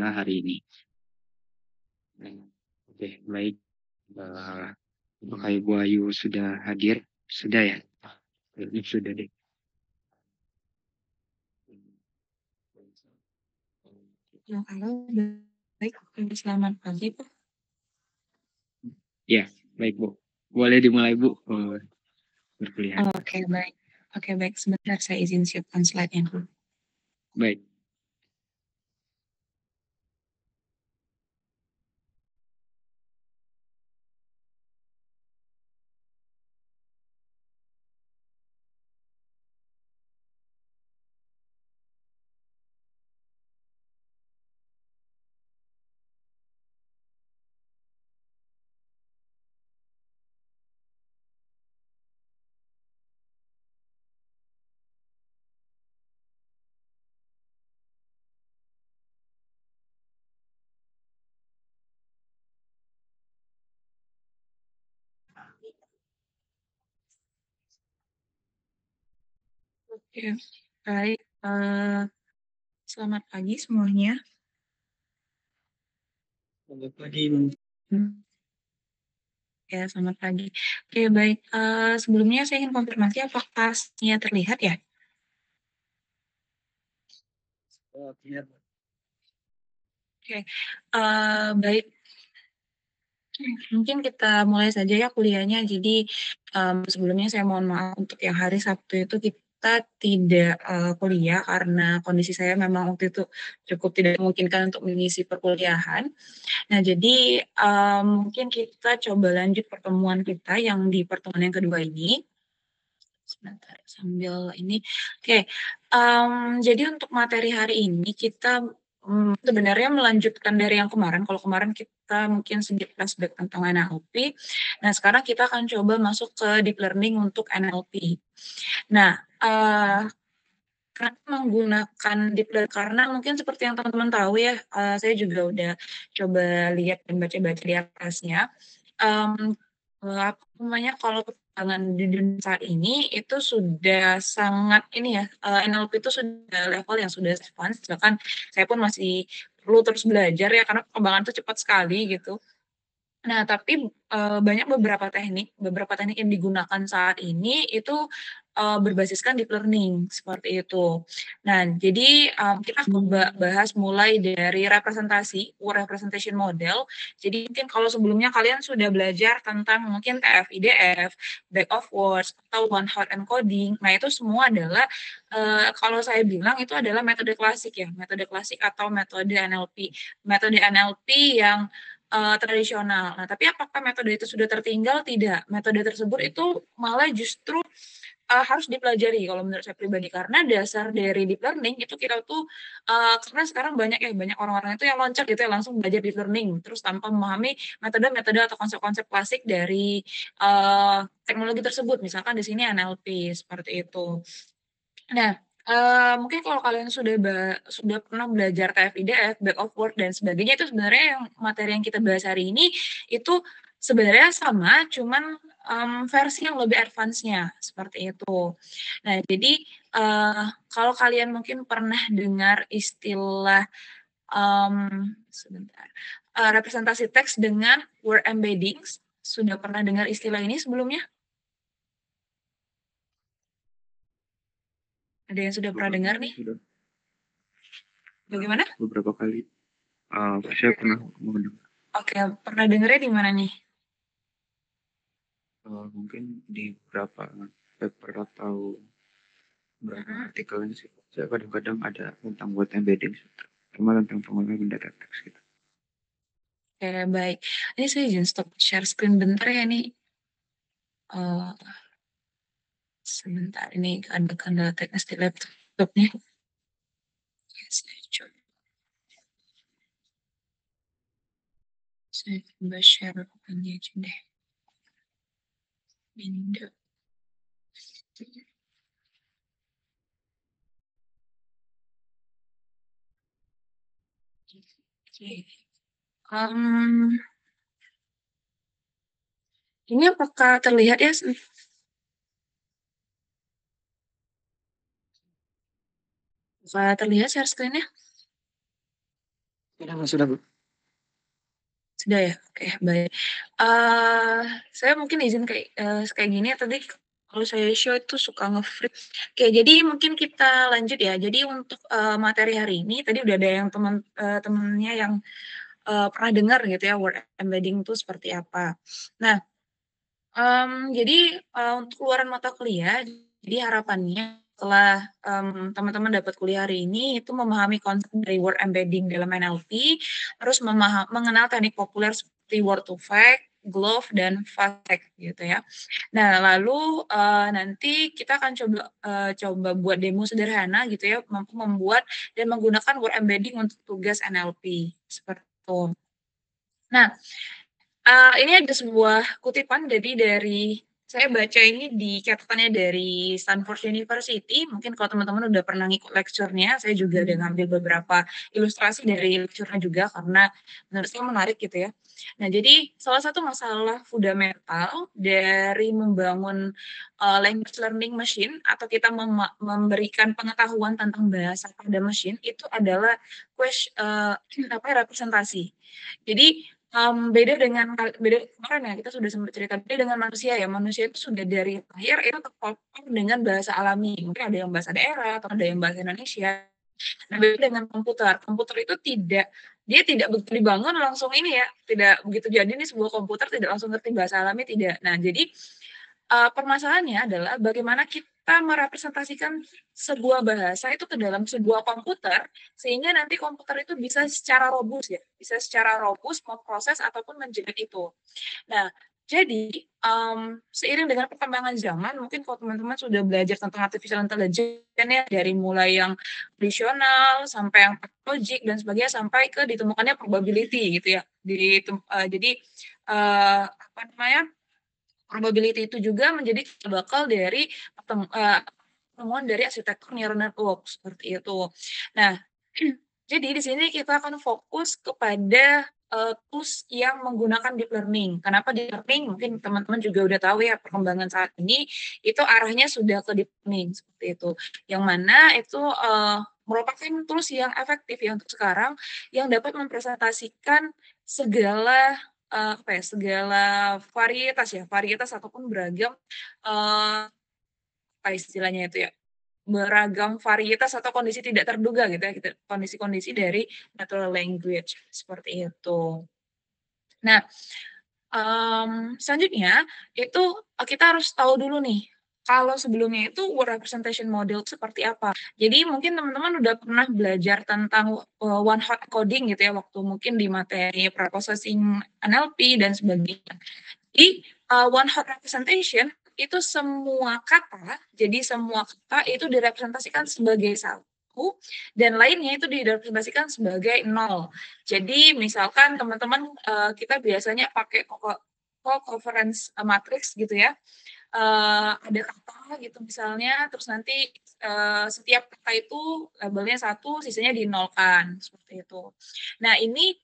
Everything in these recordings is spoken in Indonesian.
adalah hari ini. Nah, oke, baik. Eh, apakah Ibu Ayu sudah hadir? Sudah ya? Kayaknya sudah deh. Ya, halo, baik. Selamat pagi, Pak. Ya, baik Bu. Boleh dimulai Bu berkuliahan. Oke, baik. Oke, baik. Sebentar saya izin siapkan slide-nya dulu. Baik. Oke, baik. Selamat pagi semuanya. Selamat pagi. Hmm, Ya, selamat pagi. Oke, baik. Sebelumnya saya ingin konfirmasi apakah slide-nya terlihat ya? Terlihat. Oke, baik. Mungkin kita mulai saja ya kuliahnya. Jadi, sebelumnya saya mohon maaf untuk yang hari Sabtu itu kita tidak, kuliah karena kondisi saya memang waktu itu cukup tidak memungkinkan untuk mengisi perkuliahan. Nah, jadi, mungkin kita coba lanjut pertemuan kita yang di pertemuan yang kedua ini. Sebentar sambil ini. Oke, jadi untuk materi hari ini kita, sebenarnya melanjutkan dari yang kemarin. Kalau kemarin kita mungkin sedikit flashback tentang NLP. Nah, sekarang kita akan coba masuk ke deep learning untuk NLP. Nah, kenapa menggunakan deep learning? Karena mungkin seperti yang teman-teman tahu ya, saya juga udah coba lihat dan baca-baca di atasnya. Mmm, apa namanya, kalau perkembangan di dunia saat ini itu sudah sangat ini ya, NLP itu sudah level yang sudah advance, bahkan saya pun masih perlu terus belajar ya, karena perkembangan itu cepat sekali gitu. Nah, tapi, banyak beberapa teknik yang digunakan saat ini itu, berbasiskan deep learning, seperti itu. Nah, jadi, kita coba bahas mulai dari representasi, word representation model. Jadi mungkin kalau sebelumnya kalian sudah belajar tentang mungkin TF-IDF, back of words, atau one hot encoding. Nah, itu semua adalah, kalau saya bilang itu adalah metode klasik ya, metode klasik atau metode NLP. Metode NLP yang tradisional. Nah, tapi apakah metode itu sudah tertinggal? Tidak. Metode tersebut itu malah justru, harus dipelajari kalau menurut saya pribadi. Karena dasar dari deep learning itu kita tuh, karena sekarang banyak ya, banyak orang-orang itu yang loncat gitu ya, langsung belajar deep learning, terus tanpa memahami metode-metode atau konsep-konsep klasik dari, teknologi tersebut. Misalkan di sini NLP, seperti itu. Nah, mungkin kalau kalian sudah pernah belajar TF-IDF, back of word dan sebagainya itu sebenarnya yang materi yang kita bahas hari ini, itu sebenarnya sama, cuman, versi yang lebih advance-nya, seperti itu. Nah, jadi, kalau kalian mungkin pernah dengar istilah, sebentar, representasi teks dengan word embeddings, sudah pernah dengar istilah ini sebelumnya? Ada yang sudah pernah dengar nih? Sudah Bagaimana? beberapa kali. Saya pernah mendengar. Oke, pernah dengernya di mana nih? Mungkin di beberapa paper atau beberapa Mhm. artikelnya sih. Saya kadang-kadang ada tentang word embedding, sama tentang pengolahan data teks gitu. Oke, baik. Ini saya izin stop share screen bentar ya nih. Eee, Sebentar ini ada kendala teknis di laptopnya. Ya, saya coba share ini aja deh, window. Oke, mmm, ini apakah terlihat ya? Apakah terlihat share screen-nya? Sudah, Bu. Sudah ya? Oke, baik. Eee, saya mungkin izin kayak gini ya tadi kalau saya show itu suka nge-freeze. Oke, jadi mungkin kita lanjut ya. Jadi untuk, materi hari ini tadi udah ada yang temennya yang, pernah dengar gitu ya word embedding itu seperti apa. Nah, jadi, untuk keluaran mata kuliah, jadi harapannya setelah, teman-teman dapat kuliah hari ini itu memahami konsep dari word embedding dalam NLP, terus mengenal teknik populer seperti word to fact, glove, dan fast fact gitu ya. Nah lalu, nanti kita akan coba buat demo sederhana gitu ya, mampu membuat dan menggunakan word embedding untuk tugas NLP, seperti itu. Nah, ini ada sebuah kutipan jadi dari saya baca ini di catatannya dari Stanford University, mungkin kalau teman-teman udah pernah ngikut lecture-nya, saya juga udah ngambil beberapa ilustrasi dari lecture-nya juga karena menurut saya menarik gitu ya. Nah, jadi salah satu masalah fundamental dari membangun, language learning machine atau kita memberikan pengetahuan tentang bahasa pada mesin itu adalah apa ya, representasi. Jadi, beda kemarin ya, kita sudah sempat cerita, beda dengan manusia ya, manusia itu sudah dari lahir itu terpapar dengan bahasa alami, mungkin ada yang bahasa daerah atau ada yang bahasa Indonesia. Nah, beda dengan komputer, komputer itu dia tidak begitu dibangun langsung ini ya, tidak begitu jadi nih sebuah komputer tidak langsung ngerti bahasa alami, tidak. Nah, jadi, permasalahannya adalah bagaimana kita merepresentasikan sebuah bahasa itu ke dalam sebuah komputer, sehingga nanti komputer itu bisa secara robust ya, bisa secara robust memproses ataupun menjerat itu. Nah, jadi, seiring dengan perkembangan zaman, mungkin kalau teman-teman sudah belajar tentang artificial intelligence ya, dari mulai yang tradisional, sampai yang logik dan sebagainya, sampai ke ditemukannya probability gitu ya. Jadi, apa namanya, probability itu juga menjadi cikal bakal dari penemuan dari arsitektur neural network, seperti itu. Nah, jadi di sini kita akan fokus kepada, tools yang menggunakan deep learning. Kenapa deep learning? Mungkin teman-teman juga udah tahu ya perkembangan saat ini, itu arahnya sudah ke deep learning, seperti itu. Yang mana itu, merupakan tools yang efektif ya untuk sekarang, yang dapat mempresentasikan segala, apa ya, segala varietas ataupun beragam, apa istilahnya itu ya, beragam varietas atau kondisi tidak terduga gitu ya, kondisi-kondisi dari natural language, seperti itu. Nah, selanjutnya itu, kita harus tahu dulu nih, kalau sebelumnya itu word representation model seperti apa. Jadi mungkin teman-teman udah pernah belajar tentang, one hot coding gitu ya, waktu mungkin di materi preprocessing NLP dan sebagainya. Jadi, one hot representation itu semua kata itu direpresentasikan sebagai satu dan lainnya itu direpresentasikan sebagai nol. Jadi misalkan teman-teman, kita biasanya pakai co-covariance matrix gitu ya, ada kata gitu misalnya, terus nanti, setiap kata itu labelnya satu, sisanya dinolkan, seperti itu. Nah ini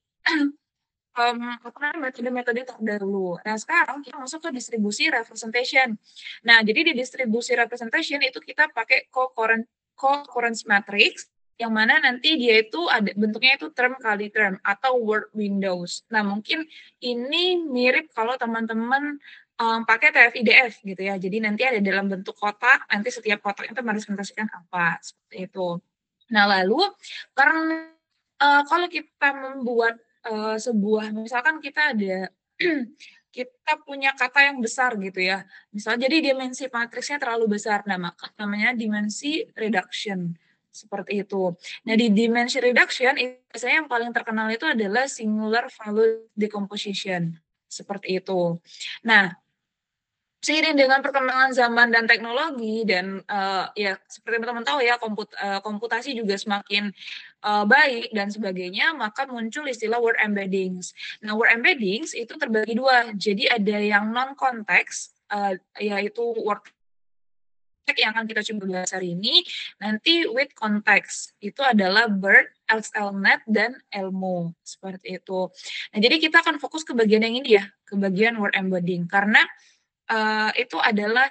apa namanya, metode-metode terdahulu. Nah, sekarang kita masuk ke distribusi representation. Nah, jadi di distribusi representation itu kita pakai co-occurrence matrix, yang mana nanti dia itu ada bentuknya itu term kali term atau word windows. Nah, mungkin ini mirip kalau teman-teman, pakai TF-IDF gitu ya. Jadi nanti ada dalam bentuk kotak, nanti setiap kotak itu merepresentasikan apa, seperti itu. Nah, lalu karena, kalau kita membuat sebuah misalkan kita ada kita punya kata yang besar gitu ya, jadi dimensi matriksnya terlalu besar, nah maka namanya dimensi reduction, seperti itu. Nah di dimensi reduction biasanya yang paling terkenal itu adalah singular value decomposition, seperti itu. Nah, seiring dengan perkembangan zaman dan teknologi dan, ya seperti teman-teman tahu ya komputasi juga semakin, baik dan sebagainya, maka muncul istilah word embeddings. Nah, word embeddings itu terbagi 2, jadi ada yang non konteks, yaitu word yang akan kita coba bahas hari ini, nanti with context, itu adalah BERT, XLNet, dan Elmo, seperti itu. Nah, jadi kita akan fokus ke bagian yang ini ya, ke bagian word embedding, karena itu adalah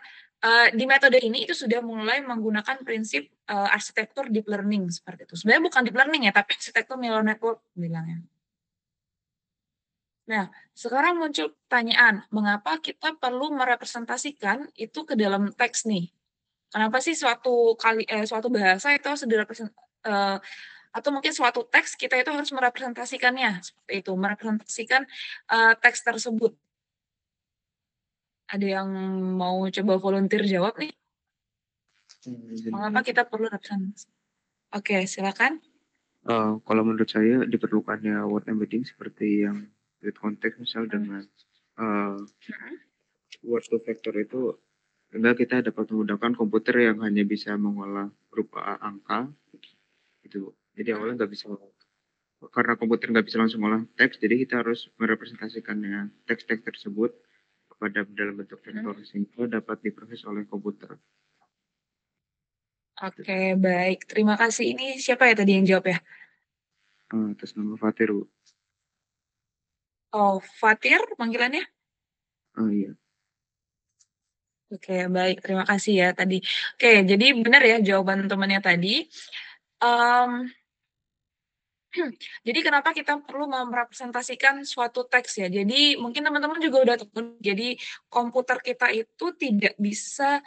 Di metode ini itu sudah mulai menggunakan prinsip, arsitektur deep learning seperti itu. Sebenarnya bukan deep learning ya, tapi arsitektur neural network bilangnya. Nah, sekarang muncul pertanyaan, mengapa kita perlu merepresentasikan itu ke dalam teks nih? Kenapa sih suatu bahasa itu harus atau mungkin suatu teks kita itu harus merepresentasikannya, seperti itu, merepresentasikan, teks tersebut. Ada yang mau coba volunteer jawab nih? Mengapa kita perlu representasi? Oke, silakan. Kalau menurut saya diperlukannya word embedding seperti yang with context misal dengan Mhm. word to vector itu sehingga kita dapat memudahkan komputer yang hanya bisa mengolah berupa angka gitu. Jadi awalnya nggak bisa karena komputer nggak bisa langsung olah teks, jadi kita harus merepresentasikannya teks-teks tersebut kepada dalam bentuk vektor sehingga dapat diproses oleh komputer. Oke, baik. Terima kasih. Ini siapa ya tadi yang jawab ya? Atas nama Fatir, Bu. Oh, Fatir panggilannya? Iya. Oke, baik. Terima kasih ya tadi. Oke, jadi benar ya jawaban temannya tadi. Mmm, jadi kenapa kita perlu merepresentasikan suatu teks ya? Jadi mungkin teman-teman juga udah tahu, jadi komputer kita itu tidak bisa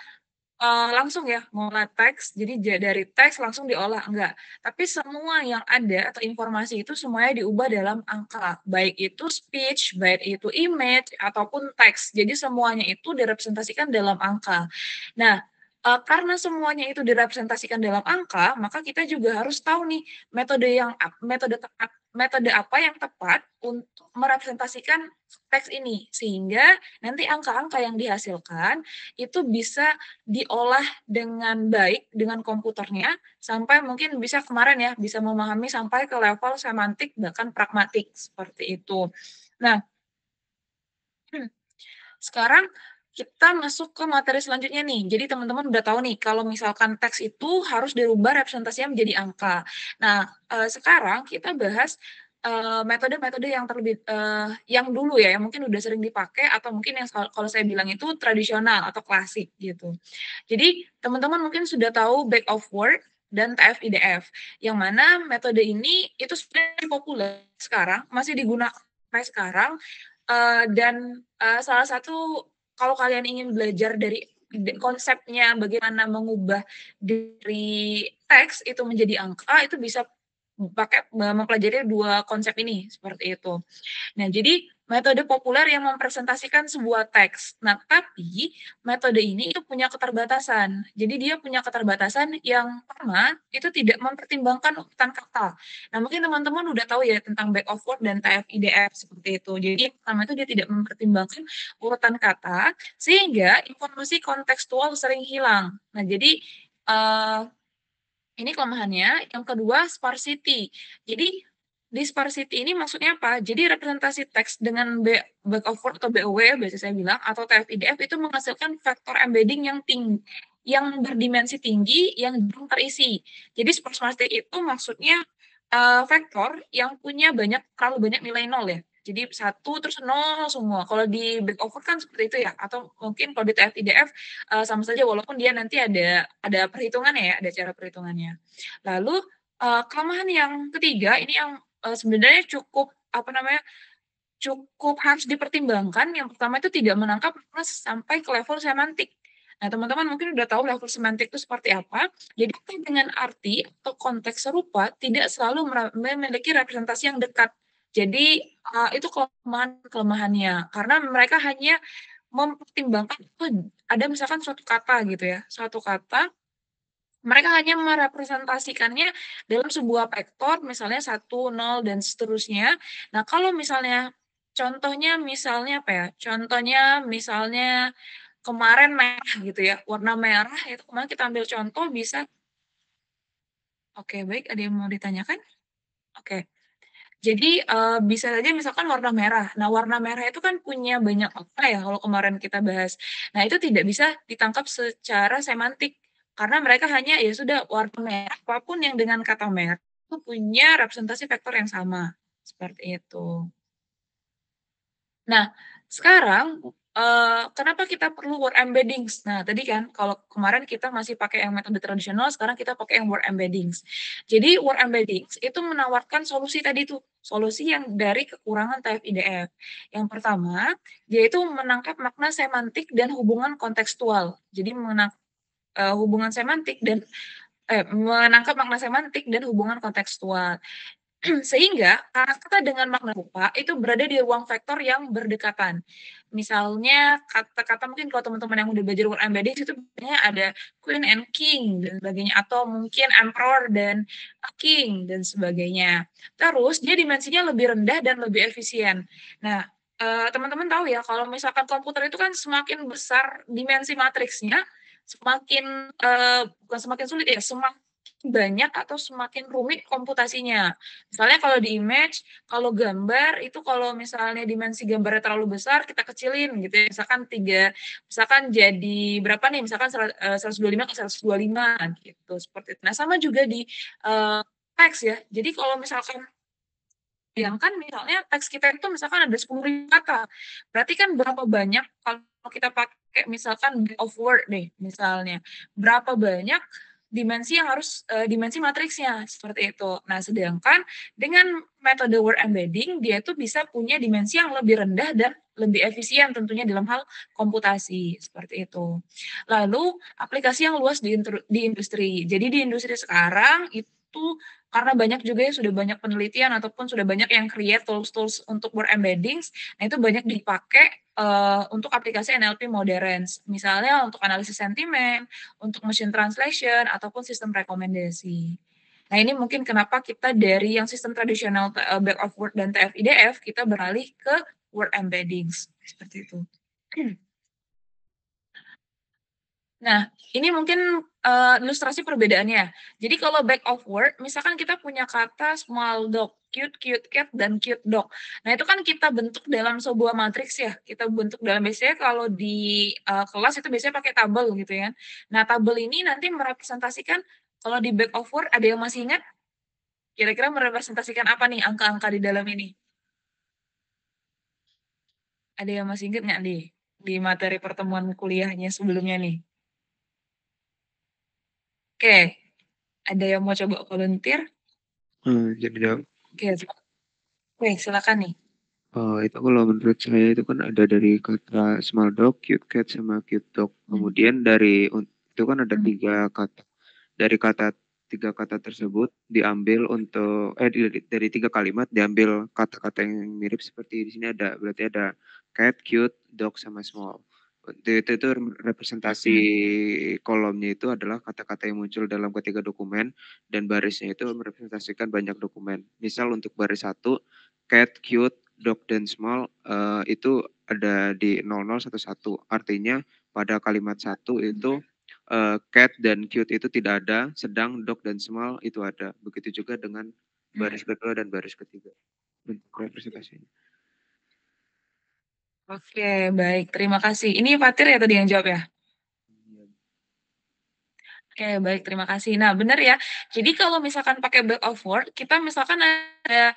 langsung ya ngolah teks, jadi dari teks langsung diolah, enggak. Tapi semua yang ada atau informasi itu semuanya diubah dalam angka, baik itu speech, baik itu image, ataupun teks. Jadi semuanya itu direpresentasikan dalam angka. Nah, karena semuanya itu direpresentasikan dalam angka, maka kita juga harus tahu nih metode apa yang tepat untuk merepresentasikan teks ini, sehingga nanti angka-angka yang dihasilkan itu bisa diolah dengan baik dengan komputernya, sampai mungkin bisa kemarin ya, bisa memahami sampai ke level semantik bahkan pragmatik, seperti itu. Nah, sekarang kita masuk ke materi selanjutnya nih. Jadi teman-teman udah tahu nih kalau misalkan teks itu harus dirubah representasinya menjadi angka. Nah, sekarang kita bahas, metode-metode yang dulu ya, yang mungkin udah sering dipakai atau mungkin yang kalau saya bilang itu tradisional atau klasik gitu. Jadi teman-teman mungkin sudah tahu back of word dan TF-IDF, yang mana metode ini itu sebenarnya populer sekarang, masih digunakan sampai sekarang. Dan, salah satu kalau kalian ingin belajar dari konsepnya bagaimana mengubah dari teks itu menjadi angka, itu bisa mempelajari 2 konsep ini, seperti itu. Nah, jadi metode populer yang mempresentasikan sebuah teks. Nah, tapi metode ini itu punya keterbatasan. Jadi dia punya keterbatasan yang pertama, itu tidak mempertimbangkan urutan kata. Nah, mungkin teman-teman udah tahu ya tentang back of word dan TF-IDF seperti itu. Jadi yang pertama itu dia tidak mempertimbangkan urutan kata, sehingga informasi kontekstual sering hilang. Nah, jadi, eee ini kelemahannya. Yang kedua, sparsity. Jadi, di sparsity ini maksudnya apa? Jadi representasi teks dengan back of word atau BOW biasa saya bilang atau TF-IDF itu menghasilkan vektor embedding yang berdimensi tinggi yang belum terisi. Jadi sparsity itu maksudnya, vektor yang punya terlalu banyak nilai nol ya. Jadi satu terus nol semua. Kalau di back of word kan seperti itu ya, atau mungkin kalau di TF-IDF, sama saja walaupun dia nanti ada perhitungannya ya, ada cara perhitungannya. Lalu, kelemahan yang ketiga ini yang, sebenarnya cukup, apa namanya, cukup harus dipertimbangkan. Yang pertama itu tidak menangkap makna sampai ke level semantik. Nah, teman-teman mungkin udah tahu level semantik itu seperti apa. Jadi dengan arti atau konteks serupa tidak selalu memiliki representasi yang dekat. Jadi, itu kelemahannya, karena mereka hanya mempertimbangkan ada misalkan suatu kata gitu ya, suatu kata mereka hanya merepresentasikannya dalam sebuah vektor, misalnya satu 0 dan seterusnya. Nah, kalau misalnya contohnya misalnya apa ya, contohnya misalnya kemarin merah gitu ya, warna merah itu kemarin kita ambil contoh bisa oke baik, ada yang mau ditanyakan? Oke. Jadi, bisa saja misalkan warna merah. Nah, warna merah itu kan punya banyak makna ya kalau kemarin kita bahas. Nah, itu tidak bisa ditangkap secara semantik, karena mereka hanya, ya sudah warna merah, apapun yang dengan kata merah itu punya representasi vektor yang sama, seperti itu. Nah, sekarang Kenapa kita perlu word embeddings? Nah, tadi kan kalau kemarin kita masih pakai yang metode tradisional, sekarang kita pakai yang word embeddings. Jadi word embeddings itu menawarkan solusi tadi tuh, solusi yang dari kekurangan TF-IDF. Yang pertama, dia itu menangkap makna semantik dan hubungan kontekstual. Jadi hubungan semantik dan menangkap makna semantik dan hubungan kontekstual. Sehingga kata-kata dengan makna rupa itu berada di ruang vektor yang berdekatan. Misalnya kata-kata mungkin kalau teman-teman yang udah belajar word embedding itu biasanya ada queen and king dan sebagainya atau mungkin emperor dan king dan sebagainya. Terus dia dimensinya lebih rendah dan lebih efisien. Nah, teman-teman tahu ya kalau misalkan komputer itu kan semakin besar dimensi matriksnya, semakin bukan semakin sulit ya, semakin banyak atau semakin rumit komputasinya. Misalnya kalau di image, kalau gambar itu kalau misalnya dimensi gambarnya terlalu besar, kita kecilin gitu ya. Misalkan jadi berapa nih? Misalkan 125 ke 125 gitu, seperti itu. Nah, sama juga di teks ya. Jadi kalau misalkan bayangkan misalnya teks kita itu misalkan ada 10.000 kata. Berarti kan berapa banyak kalau kita pakai misalkan bit of word deh misalnya. Berapa banyak dimensi yang harus dimensi matriksnya seperti itu. Nah, sedangkan dengan metode word embedding dia itu bisa punya dimensi yang lebih rendah dan lebih efisien tentunya dalam hal komputasi seperti itu. Lalu aplikasi yang luas di industri. Jadi di industri sekarang itu karena banyak juga ya sudah banyak penelitian ataupun sudah banyak yang create tools-tools untuk word embeddings, nah itu banyak dipakai untuk aplikasi NLP modern. Misalnya untuk analisis sentimen, untuk machine translation ataupun sistem rekomendasi. Nah, ini mungkin kenapa kita dari yang sistem tradisional back of word dan TF-IDF kita beralih ke word embeddings seperti itu. Nah, ini mungkin ilustrasi perbedaannya. Jadi kalau back of word, misalkan kita punya kata small dog, cute, cute cat, dan cute dog. Nah, itu kan kita bentuk dalam sebuah matriks ya. Kita bentuk dalam biasanya kalau di kelas itu biasanya pakai tabel gitu ya. Nah, tabel ini nanti merepresentasikan kalau di back of word ada yang masih ingat? Kira-kira merepresentasikan apa nih angka-angka di dalam ini? Ada yang masih ingat nggak nih di materi pertemuan kuliahnya sebelumnya nih? Oke, ada yang mau coba volunteer? Jadi dong, Oke, oke silakan nih. itu kalau menurut saya itu kan ada dari kata small dog, cute cat, sama cute dog. Hmm. Kemudian itu kan ada Hmm. tiga kata. Dari tiga kata tersebut diambil dari tiga kalimat diambil kata-kata yang mirip seperti di sini ada berarti ada cat, cute, dog, sama small. Itu representasi kolomnya itu adalah kata-kata yang muncul dalam ketiga dokumen dan barisnya itu merepresentasikan banyak dokumen. Misal untuk baris satu, cat, cute, dog, dan small itu ada di 0011. Artinya pada kalimat satu itu cat dan cute itu tidak ada, sedang dog dan small itu ada. Begitu juga dengan baris kedua dan baris ketiga. Bentuk representasinya. Oke, baik. Terima kasih. Ini Fatir ya tadi yang jawab ya? Oke, baik. Terima kasih. Nah, benar ya. Jadi kalau misalkan pakai back of word, kita misalkan ada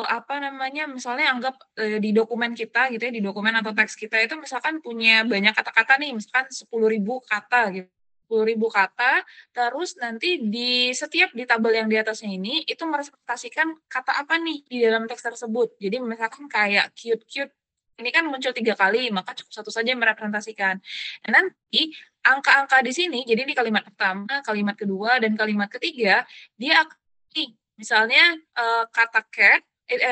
apa namanya, misalnya anggap di dokumen kita gitu ya, di dokumen atau teks kita itu misalkan punya banyak kata-kata nih, misalkan 10.000 kata gitu. 10.000 kata, terus nanti di tabel yang di atasnya ini, itu merepresentasikan kata apa nih di dalam teks tersebut. Jadi misalkan kayak cute-cute, ini kan muncul 3 kali, maka cukup satu saja yang merepresentasikan. Dan nanti angka-angka di sini, jadi di kalimat pertama, kalimat kedua, dan kalimat ketiga, dia akan misalnya kata cat,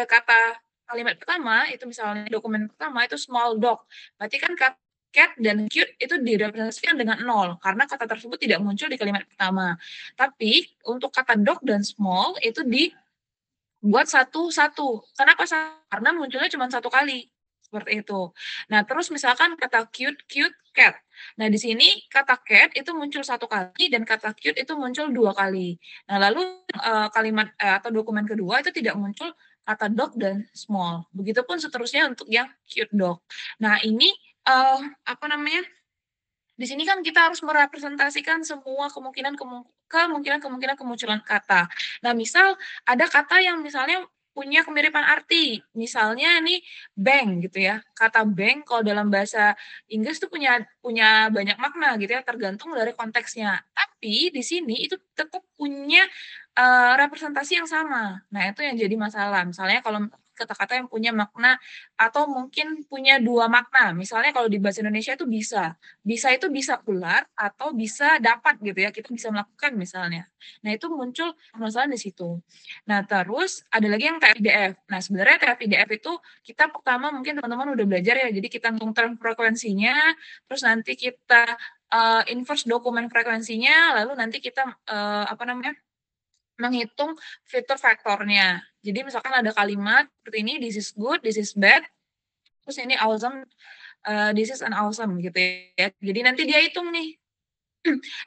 kata kalimat pertama itu misalnya dokumen pertama itu small dog, berarti kan kata cat dan cute itu direpresentasikan dengan 0 karena kata tersebut tidak muncul di kalimat pertama. Tapi untuk kata dog dan small itu dibuat satu-satu. Kenapa? Karena munculnya cuma satu kali. Seperti itu. Nah, terus misalkan kata cute, cute, cat. Nah, di sini kata cat itu muncul satu kali dan kata cute itu muncul dua kali. Nah, lalu kalimat atau dokumen kedua itu tidak muncul kata dog dan small. Begitupun seterusnya untuk yang cute dog. Nah, ini apa namanya? Di sini kan kita harus merepresentasikan semua kemungkinan kemunculan kata. Nah, misal ada kata yang misalnya punya kemiripan arti. Misalnya nih bank gitu ya, kata bank kalau dalam bahasa Inggris tuh punya punya banyak makna gitu ya, tergantung dari konteksnya. Tapi di sini itu tetap punya, representasi yang sama. Nah itu yang jadi masalah. Misalnya kalau kata-kata yang punya makna atau mungkin punya 2 makna, misalnya kalau di bahasa Indonesia itu bisa. Bisa itu bisa ular atau bisa dapat gitu ya, kita bisa melakukan misalnya. Nah itu muncul permasalahan di situ. Nah terus ada lagi yang TF-IDF. Nah sebenarnya TF-IDF itu kita pertama mungkin teman-teman udah belajar ya, jadi kita hitung term frekuensinya, terus nanti kita, inverse dokumen frekuensinya, lalu nanti kita, apa namanya, menghitung fitur faktornya. Jadi misalkan ada kalimat seperti ini, "This is good, this is bad," terus ini awesome, "This is an awesome," gitu ya. Jadi nanti dia hitung nih.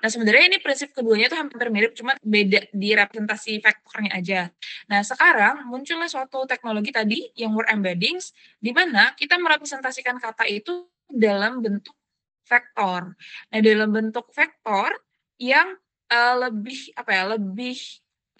Nah, sebenarnya ini prinsip keduanya itu hampir mirip, cuma beda di representasi faktornya aja. Nah, sekarang muncullah suatu teknologi tadi yang word embeddings, di mana kita merepresentasikan kata itu dalam bentuk vektor. Nah, dalam bentuk vektor yang, lebih, apa ya, lebih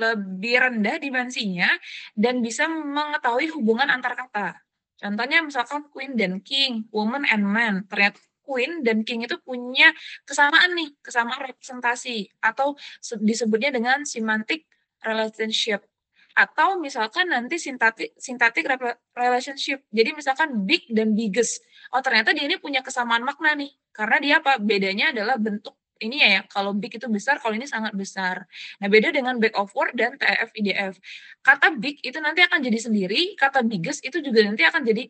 lebih rendah dimensinya dan bisa mengetahui hubungan antar kata. Contohnya misalkan queen dan king, woman and man. Ternyata queen dan king itu punya kesamaan nih, kesamaan representasi atau disebutnya dengan semantic relationship. Atau misalkan nanti syntactic relationship. Jadi misalkan big dan biggest. Oh ternyata dia ini punya kesamaan makna nih. Karena dia apa? Bedanya adalah bentuk ini ya, kalau big itu besar, kalau ini sangat besar. Nah, beda dengan back of word dan TF-IDF. Kata big itu nanti akan jadi sendiri, kata biggest itu juga nanti akan jadi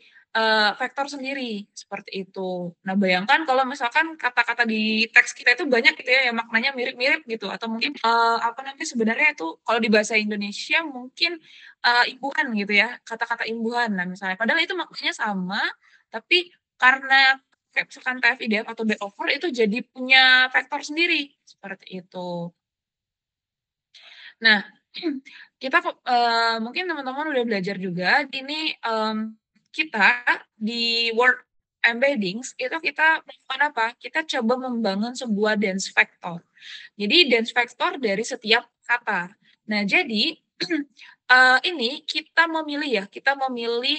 vektor sendiri, seperti itu. Nah, bayangkan kalau misalkan kata-kata di teks kita itu banyak gitu ya, yang maknanya mirip-mirip gitu, atau mungkin apa namanya sebenarnya itu kalau di bahasa Indonesia mungkin imbuhan gitu ya, kata-kata imbuhan. Nah, misalnya, padahal itu maknanya sama, tapi karena kayak misalkan TF-IDF atau back over itu jadi punya vektor sendiri, seperti itu. Nah, kita mungkin teman-teman udah belajar juga ini, kita di word embeddings itu kita melakukan apa, kita coba membangun sebuah dense vector. Jadi dense vector dari setiap kata. Nah jadi, ini kita memilih ya, kita memilih,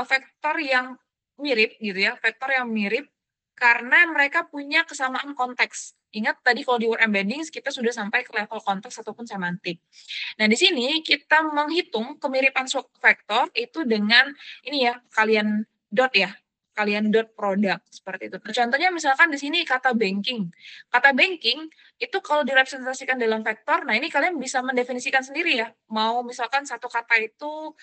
vektor yang mirip gitu ya, vektor yang mirip karena mereka punya kesamaan konteks. Ingat tadi kalau di word embeddings kita sudah sampai ke level konteks ataupun semantik. Nah, di sini kita menghitung kemiripan suatu vektor itu dengan ini ya, kalian dot ya, kalian dot produk seperti itu. Nah, contohnya misalkan di sini kata banking. Kata banking itu kalau direpresentasikan dalam vektor, nah ini kalian bisa mendefinisikan sendiri ya. Mau misalkan satu kata itu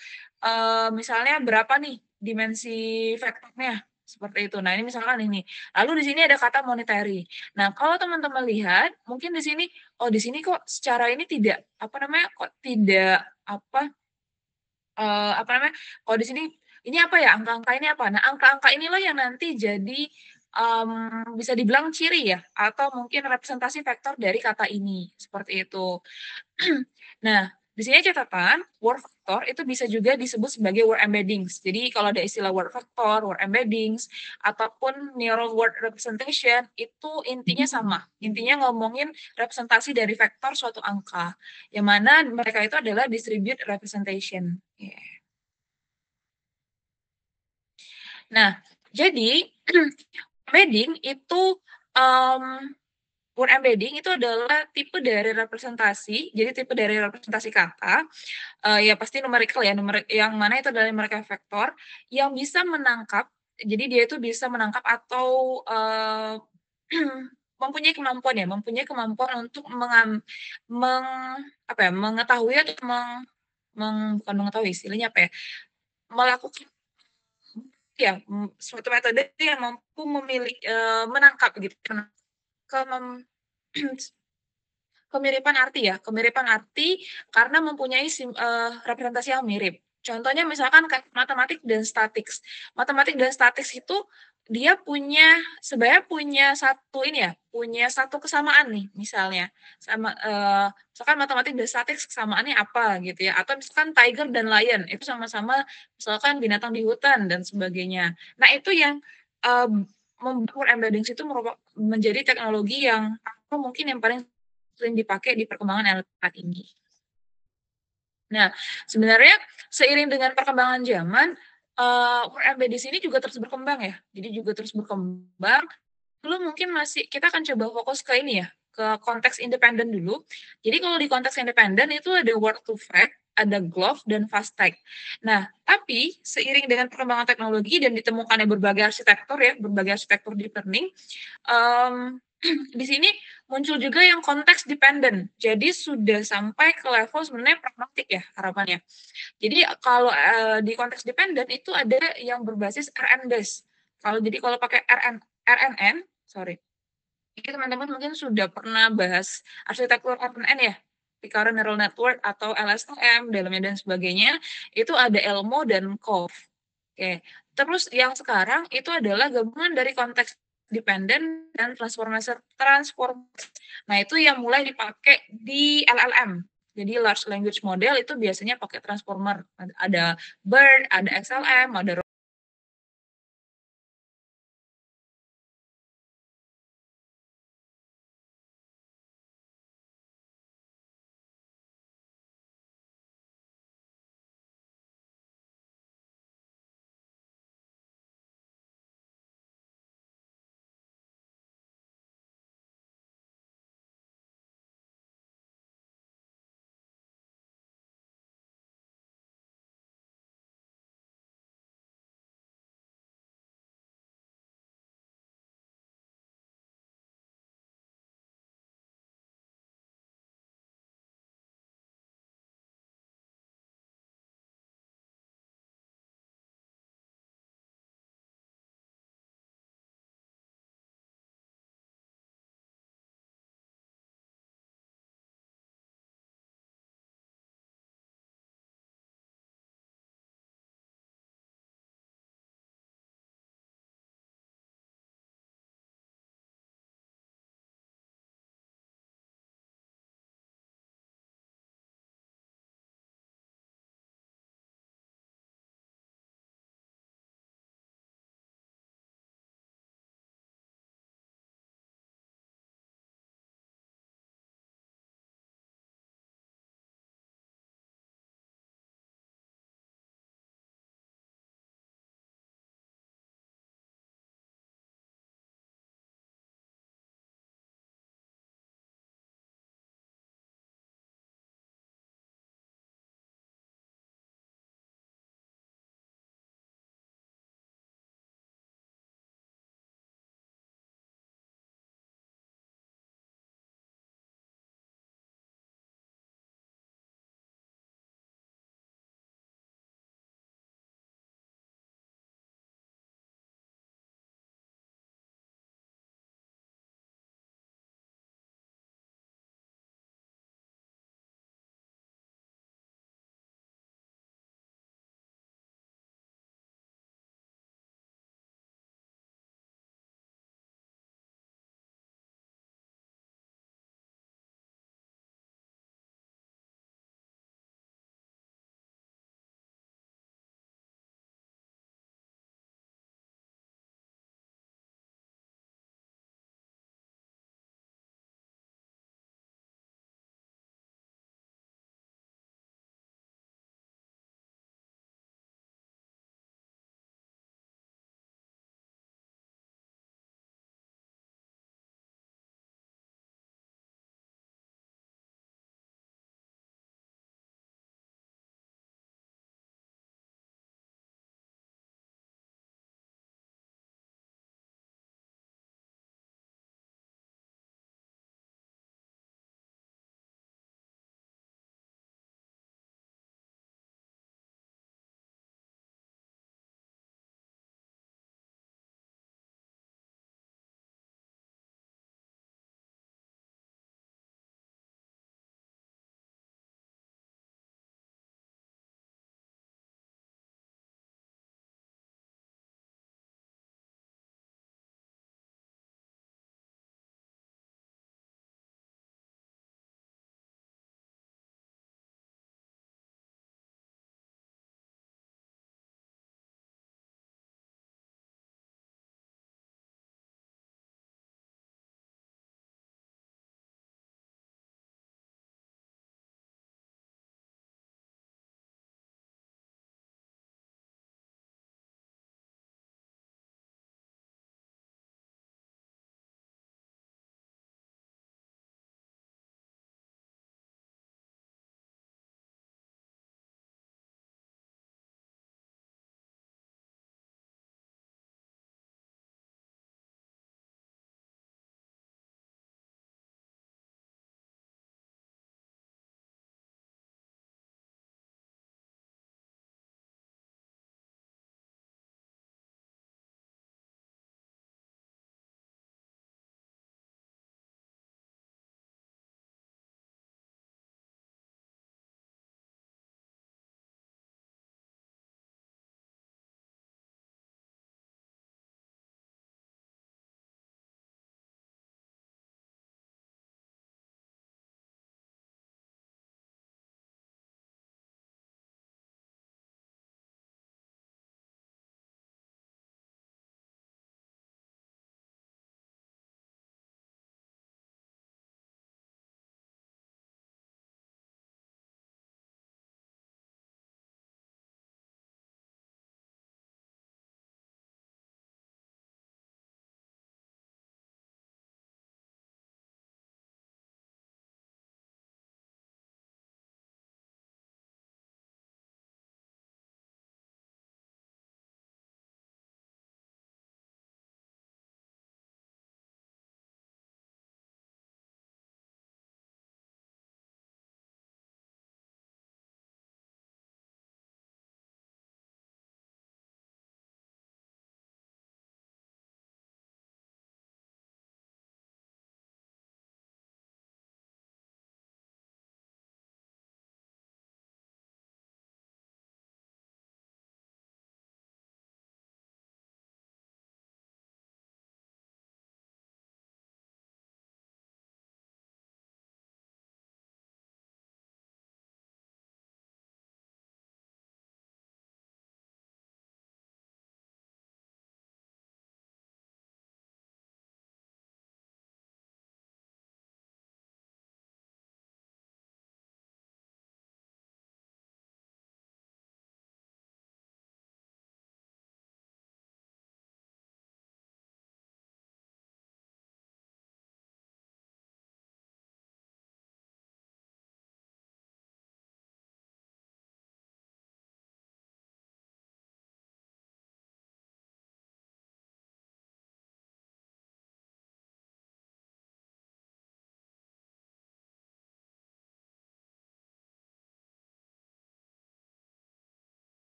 misalnya berapa nih dimensi vektornya seperti itu. Nah, ini misalkan ini. Lalu di sini ada kata monetary. Nah, kalau teman-teman lihat, mungkin di sini, oh di sini kok secara ini tidak, apa namanya, kok tidak, apa namanya, kalau di sini, ini apa ya, angka-angka ini apa? Nah, angka-angka inilah yang nanti jadi, bisa dibilang ciri ya, atau mungkin representasi vektor dari kata ini, seperti itu. Nah, di sini catatan, word vector itu bisa juga disebut sebagai word embeddings. Jadi kalau ada istilah word vector, word embeddings, ataupun neural word representation, itu intinya sama. Intinya ngomongin representasi dari vektor suatu angka, yang mana mereka itu adalah distribute representation. Nah, jadi embedding itu, mmm word embedding itu adalah tipe dari representasi, jadi tipe dari representasi kata, ya pasti numerikal ya, yang mana itu adalah numerical vector, yang bisa menangkap, jadi dia itu bisa menangkap atau, mempunyai kemampuan untuk apa ya, mengetahui atau bukan mengetahui, istilahnya apa ya, melakukan ya, suatu metode yang mampu menangkap gitu, kemem kemiripan arti ya, kemiripan arti karena mempunyai representasi yang mirip. Contohnya misalkan kayak matematik dan statics. Matematik dan statics itu dia sebenarnya punya satu ini ya, punya satu kesamaan nih misalnya, misalkan matematik dan statics kesamaannya apa gitu ya, atau misalkan tiger dan lion itu sama-sama misalkan binatang di hutan dan sebagainya. Nah itu yang, membuat embeddings itu menjadi teknologi yang atau mungkin yang paling sering dipakai di perkembangan alat ini. Nah, sebenarnya seiring dengan perkembangan zaman, work embedded di sini juga terus berkembang ya. Jadi juga terus berkembang. Dulu mungkin masih kita akan coba fokus ke ini ya, ke konteks independen dulu. Jadi kalau di konteks independen itu ada work to fact, ada glove, dan fast tag. Nah, tapi seiring dengan perkembangan teknologi dan ditemukannya berbagai arsitektur deep learning, mmm, di sini muncul juga yang konteks dependent. Jadi sudah sampai ke level sebenarnya pragmatik ya harapannya. Jadi kalau, di konteks dependent itu ada yang berbasis RN base. Kalau pakai RNN, sorry, ini teman-teman mungkin sudah pernah bahas arsitektur RNN ya, Recurrent Neural Network atau LSTM dalamnya dan sebagainya, itu ada Elmo dan Cove. Oke, terus yang sekarang itu adalah gabungan dari konteks dependent dan transformasi. Nah, itu yang mulai dipakai di LLM. Jadi large language model itu biasanya pakai transformer. Ada BERT, ada XLM, ada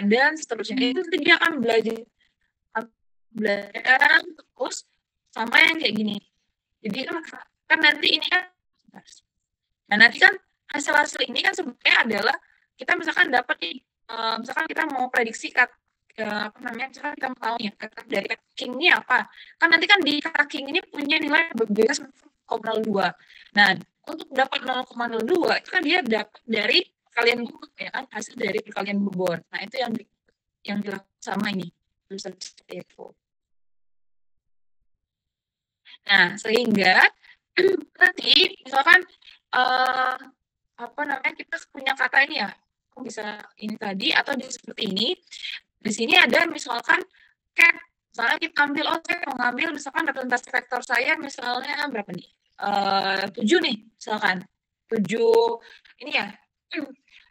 dan seterusnya. Itu dia akan belajar terus sama yang kayak gini. Jadi kan nanti ini kan, nah nanti kan hasil-hasil ini kan sebenarnya adalah kita misalkan dapat nih, misalkan kita mau prediksi apa namanya, misalkan kita mau tahu nih kata dari king ini apa, kan nanti kan di kata king ini punya nilai berbeda 0,02. Nah untuk dapat 0,02 itu kan dia dapat dari kalian bobot ya kan, hasil dari kalian bobot. Nah itu yang dilakukan sama ini research itu. Nah sehingga nanti misalkan apa namanya, kita punya kata ini ya, bisa ini tadi atau seperti ini. Di sini ada misalkan cat, misalnya kita ambil, saya mau ngambil misalkan representasi vektor saya misalnya berapa nih, 7 nih misalkan, 7 ini ya,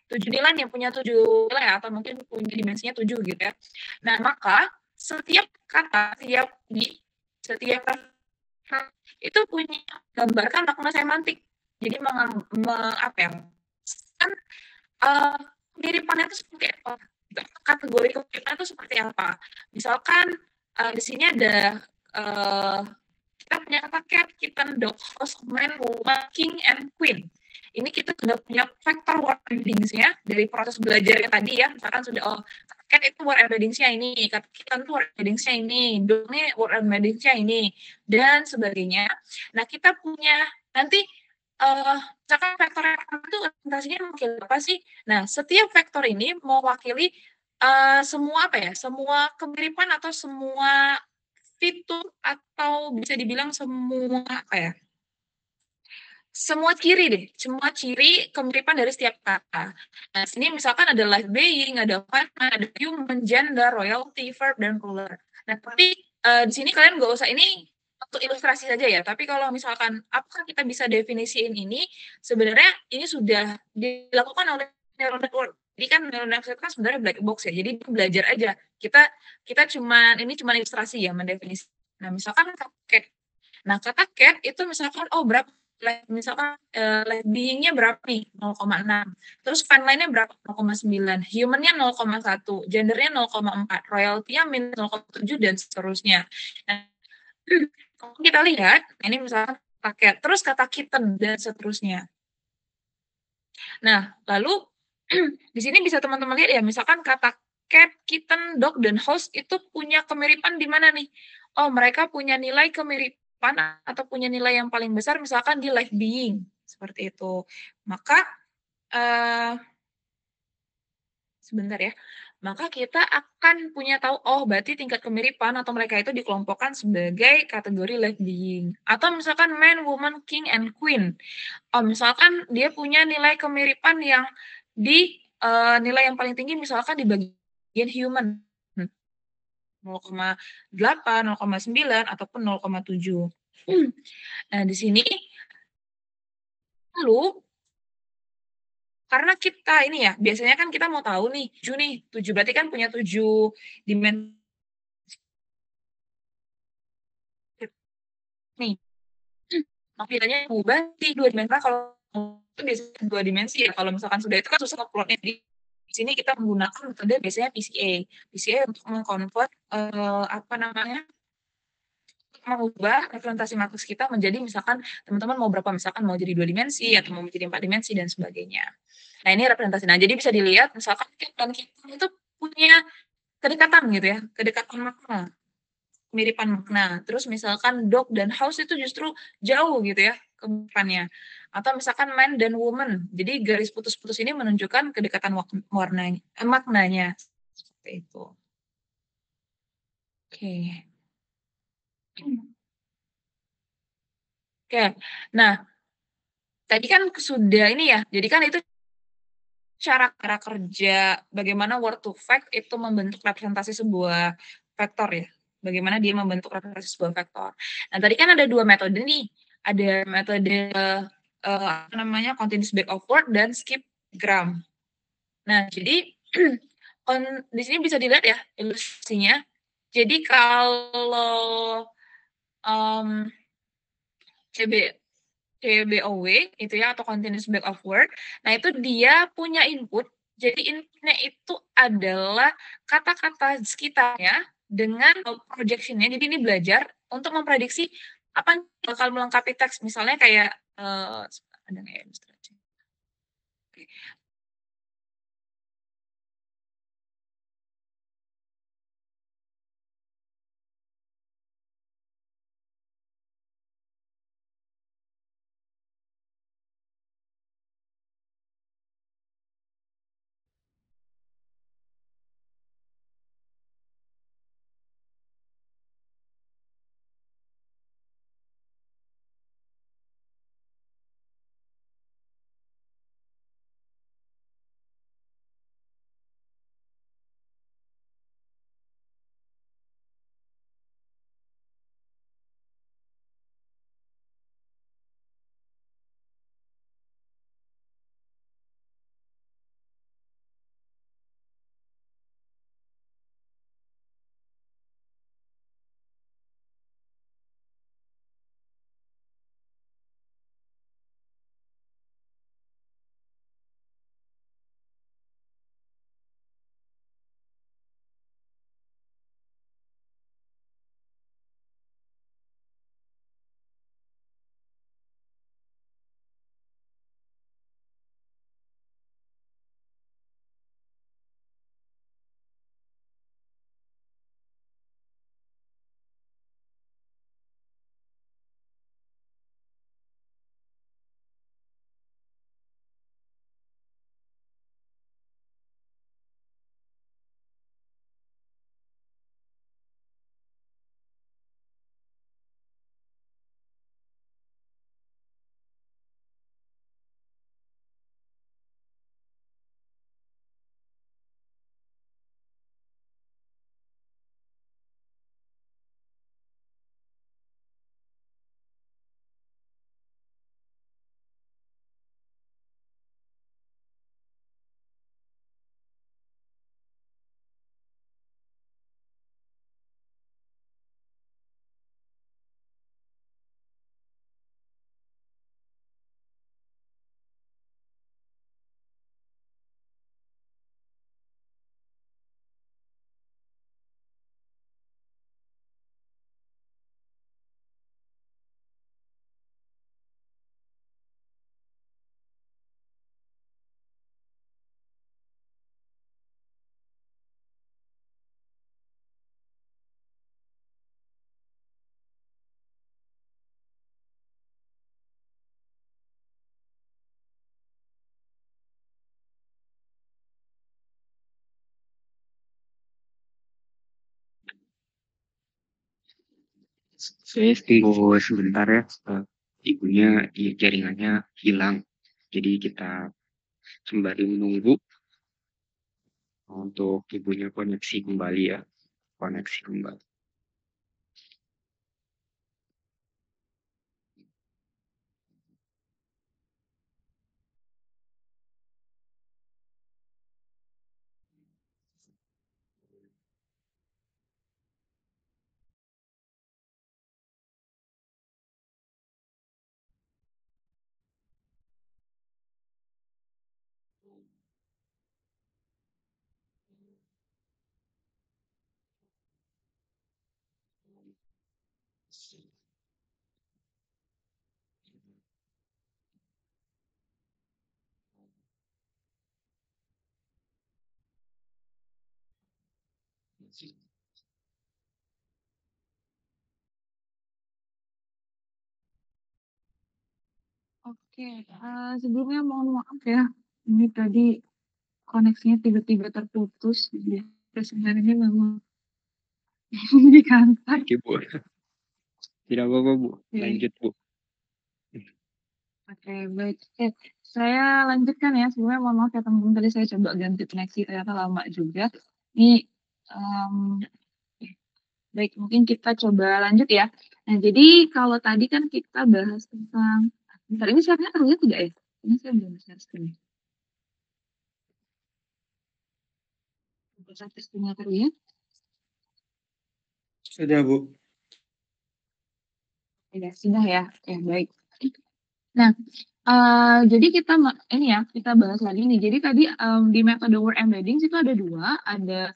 7 nilai nih, punya 7 nilai atau mungkin punya dimensinya 7 gitu ya. Nah maka setiap kata, setiap itu punya gambarkan makna semantik. Jadi apa ya, kan kemiripannya itu seperti apa, kategori kemiripan itu seperti apa. Misalkan di sini ada kita punya kata cat, kitten, dog, horse, man, woman, king, and queen. Ini kita sudah punya vektor word embeddings-nya dari proses belajar tadi ya. Misalkan sudah, cat itu word embeddings-nya ini, kitten itu word embeddings-nya ini, dog ini word embeddings-nya ini, dan sebagainya. Nah kita punya nanti misalkan vektor yang itu representasinya mewakili apa sih? Nah, setiap vektor ini mewakili semua apa ya? Semua kemiripan atau semua fitur atau bisa dibilang semua apa ya? Semua ciri deh, semua ciri kemiripan dari setiap kata. Nah, sini misalkan ada life being, ada partner, ada human, gender, royalty, verb, dan ruler. Nah, tapi di sini kalian nggak usah ini untuk ilustrasi saja ya. Tapi kalau misalkan apakah kita bisa definisiin ini, sebenarnya ini sudah dilakukan oleh neural network. Jadi kan neural network kan sebenarnya black box ya. Jadi belajar aja. Kita ini cuma ilustrasi ya mendefinisi. Nah, misalkan cat. Nah, kata cat itu misalkan berapa, misalkan life being-nya berapa nih, 0,6. Terus line-nya berapa, 0,9. Human-nya 0,1. Gender-nya 0,4. Royalty-nya minus 0,7 dan seterusnya. Nah, kalau kita lihat, ini misalkan kata cat, terus kata kitten dan seterusnya. Nah, lalu di sini bisa teman-teman lihat ya, misalkan kata cat, kitten, dog, dan house itu punya kemiripan di mana nih? Oh, mereka punya nilai kemiripan atau punya nilai yang paling besar misalkan di life being, seperti itu. Maka sebentar ya. Maka kita akan punya tahu, berarti tingkat kemiripan atau mereka itu dikelompokkan sebagai kategori life being. Atau misalkan man, woman, king, and queen. Misalkan dia punya nilai kemiripan yang di nilai yang paling tinggi misalkan di bagian human. 0,8, 0,9, ataupun 0,7. Nah, di sini lalu karena kita ini ya, biasanya kan kita mau tahu nih, 7 berarti kan punya 7 dimensi nih. Bedanya berubah di 2 dimensi, kalau itu biasanya 2 dimensi ya, kalau misalkan sudah itu kan susah nge-plot-nya. Jadi di sini kita menggunakan metode biasanya PCA. PCA untuk meng-convert apa namanya, mengubah representasi matriks kita menjadi misalkan teman-teman mau berapa, misalkan mau jadi 2 dimensi atau mau menjadi 4 dimensi dan sebagainya. Nah, ini representasi. Nah, jadi bisa dilihat misalkan dan kita itu punya kedekatan gitu ya, kedekatan makna, kemiripan makna. Terus misalkan dog dan house itu justru jauh gitu ya kemiripannya. Atau misalkan man dan woman. Jadi garis putus-putus ini menunjukkan kedekatan maknanya. Seperti itu. Oke. Oke. Nah, tadi kan sudah ini ya. Jadi kan itu cara kerja bagaimana word to fact itu membentuk representasi sebuah vektor ya, bagaimana dia membentuk representasi sebuah vektor. Nah, tadi kan ada 2 metode nih, ada metode, apa namanya, continuous back of word dan skip gram. Nah, jadi di sini bisa dilihat ya ilustrasinya. Jadi kalau, mmm, CB CBOW itu ya atau continuous back of word. Nah, itu dia punya input, jadi inputnya itu adalah kata-kata sekitarnya dengan projection-nya. Jadi ini belajar untuk memprediksi apa yang bakal melengkapi teks. Misalnya kayak, ada nggak ya ilustrasi? Oke. Saya tunggu sebentar ya, ibunya jaringannya hilang. Jadi kita sembari menunggu untuk ibunya koneksi kembali ya, koneksi kembali. Oke, sebelumnya mohon maaf ya, ini tadi koneksinya tiba-tiba terputus, jadi sebenarnya memang di kantor. Oke Bu, tidak apa-apa Bu, Oke. lanjut Bu. Oke, baik. Oke, saya lanjutkan ya. Sebenarnya mohon maaf ya teman-teman, tadi saya coba ganti koneksi ternyata lama juga. Ini, oke, baik, mungkin kita coba lanjut ya. Nah, jadi kalau tadi kan kita bahas tentang, bentar ini share-nya terlihat tidak ya? Ini saya belum share screen. Apakah screen-nya terlihat? Sudah, Bu. Ya, sudah ya. Oke, baik. Nah, jadi kita ini ya, kita bahas lagi nih. Jadi tadi di metode word embeddings itu ada dua, ada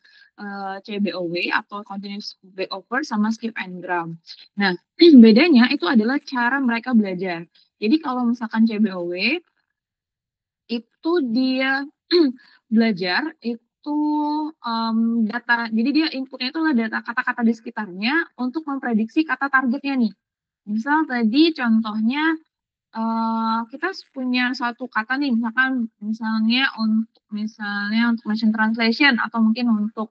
CBOW atau continuous over sama skip and gram. Nah, bedanya itu adalah cara mereka belajar. Jadi kalau misalkan CBOW itu dia belajar itu data, jadi dia inputnya itu adalah data kata-kata di sekitarnya untuk memprediksi kata targetnya nih. Misal tadi contohnya kita punya suatu kata nih, misalnya untuk machine translation atau mungkin untuk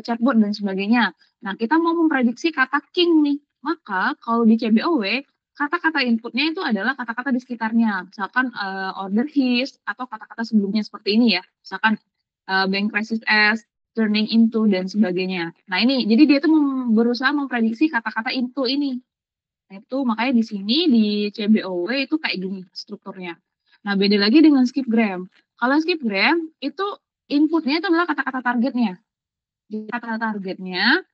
chatbot dan sebagainya. Nah, kita mau memprediksi kata king nih. Maka kalau di CBOW, kata-kata inputnya itu adalah kata-kata di sekitarnya. Misalkan order his atau kata-kata sebelumnya seperti ini ya. Misalkan bank crisis as, turning into dan sebagainya. Nah, ini jadi dia tuh berusaha memprediksi kata-kata into ini. Nah, itu makanya di sini di CBOW itu kayak gini strukturnya. Nah, beda lagi dengan skipgram. Kalau skipgram itu inputnya itu adalah kata-kata targetnya. Jadi kata-kata targetnya.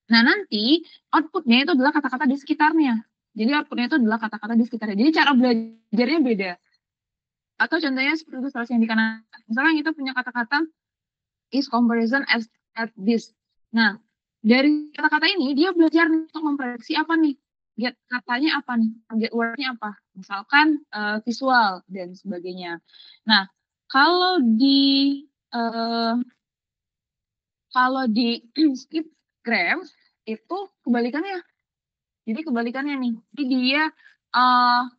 Nah, nanti outputnya itu adalah kata-kata di sekitarnya. Jadi outputnya itu adalah kata-kata di sekitarnya. Jadi cara belajarnya beda. Atau contohnya seperti ilustrasi yang di kanan. Misalnya kita punya kata-kata is comparison as at this. Nah, dari kata-kata ini dia belajar untuk memprediksi apa nih? Get katanya apa nih? Target wordnya apa? Misalkan visual dan sebagainya. Nah, kalau di uh, kalau di skipgram itu kebalikannya. Jadi kebalikannya nih. Jadi dia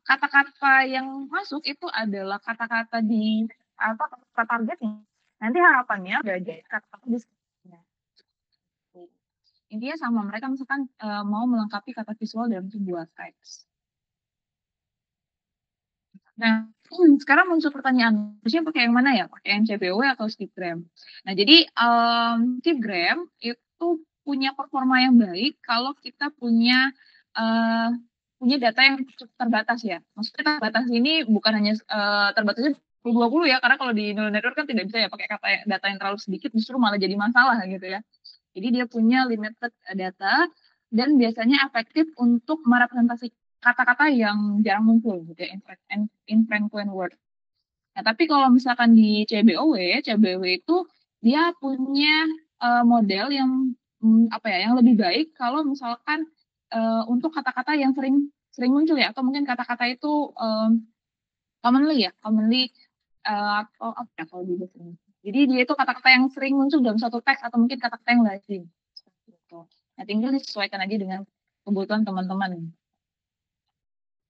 kata-kata yang masuk itu adalah kata-kata di apa kata targetnya. Nanti harapannya belajar kata-kata di sekitarnya. Intinya sama, mereka misalkan mau melengkapi kata visual dalam sebuah teks. Nah, sekarang muncul pertanyaan, harusnya pakai yang mana ya? Pakai yang CBOW atau skipgram? Nah, jadi skipgram itu punya performa yang baik kalau kita punya data yang cukup terbatas ya. Maksudnya terbatas ini bukan hanya terbatasnya 20 ya, karena kalau di neural network kan tidak bisa ya pakai data yang terlalu sedikit, justru malah jadi masalah gitu ya. Jadi dia punya limited data dan biasanya efektif untuk merepresentasi kata-kata yang jarang muncul gitu ya, infrequent word. Nah, tapi kalau misalkan di CBOW itu dia punya model yang apa ya, yang lebih baik kalau misalkan untuk kata-kata yang sering muncul ya, atau mungkin kata-kata itu commonly atau apa ya kalau di bahasa Inggris. Jadi dia itu kata-kata yang sering muncul dalam satu teks atau mungkin kata-kata yang lazim. Nah, tinggal disesuaikan aja dengan kebutuhan teman-teman.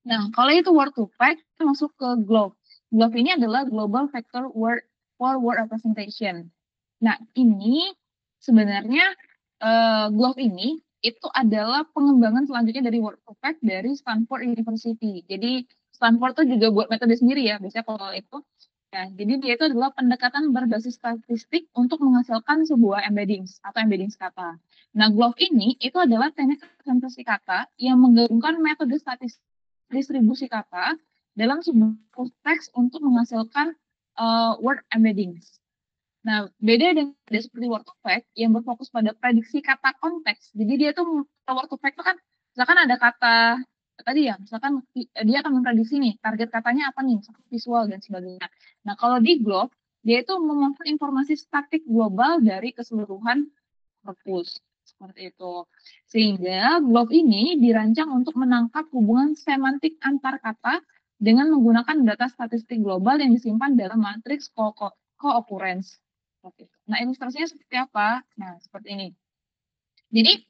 Nah, kalau itu word to fact, masuk ke GLOVE. GLOVE ini adalah Global Vector Word for Word Representation. Nah, ini sebenarnya GLOVE ini itu adalah pengembangan selanjutnya dari word to fact dari Stanford University. Jadi Stanford itu juga buat metode sendiri ya, biasanya kalau itu. Nah, jadi dia itu adalah pendekatan berbasis statistik untuk menghasilkan sebuah embeddings atau embeddings kata. Nah, GLOVE ini itu adalah teknik representasi kata yang menggabungkan metode statistik distribusi kata dalam sebuah teks untuk menghasilkan word embeddings. Nah, beda dengan seperti word to fact yang berfokus pada prediksi kata konteks. Jadi dia tuh word to fact itu kan misalkan ada kata tadi ya, misalkan dia akan memprediksi nih target katanya apa nih, visual dan sebagainya. Nah, kalau di GLOVE dia itu memasukkan informasi statik global dari keseluruhan korpus seperti itu. Sehingga GLOVE ini dirancang untuk menangkap hubungan semantik antar kata dengan menggunakan data statistik global yang disimpan dalam matriks co-occurrence. Nah, ilustrasinya seperti apa? Nah, seperti ini. Jadi,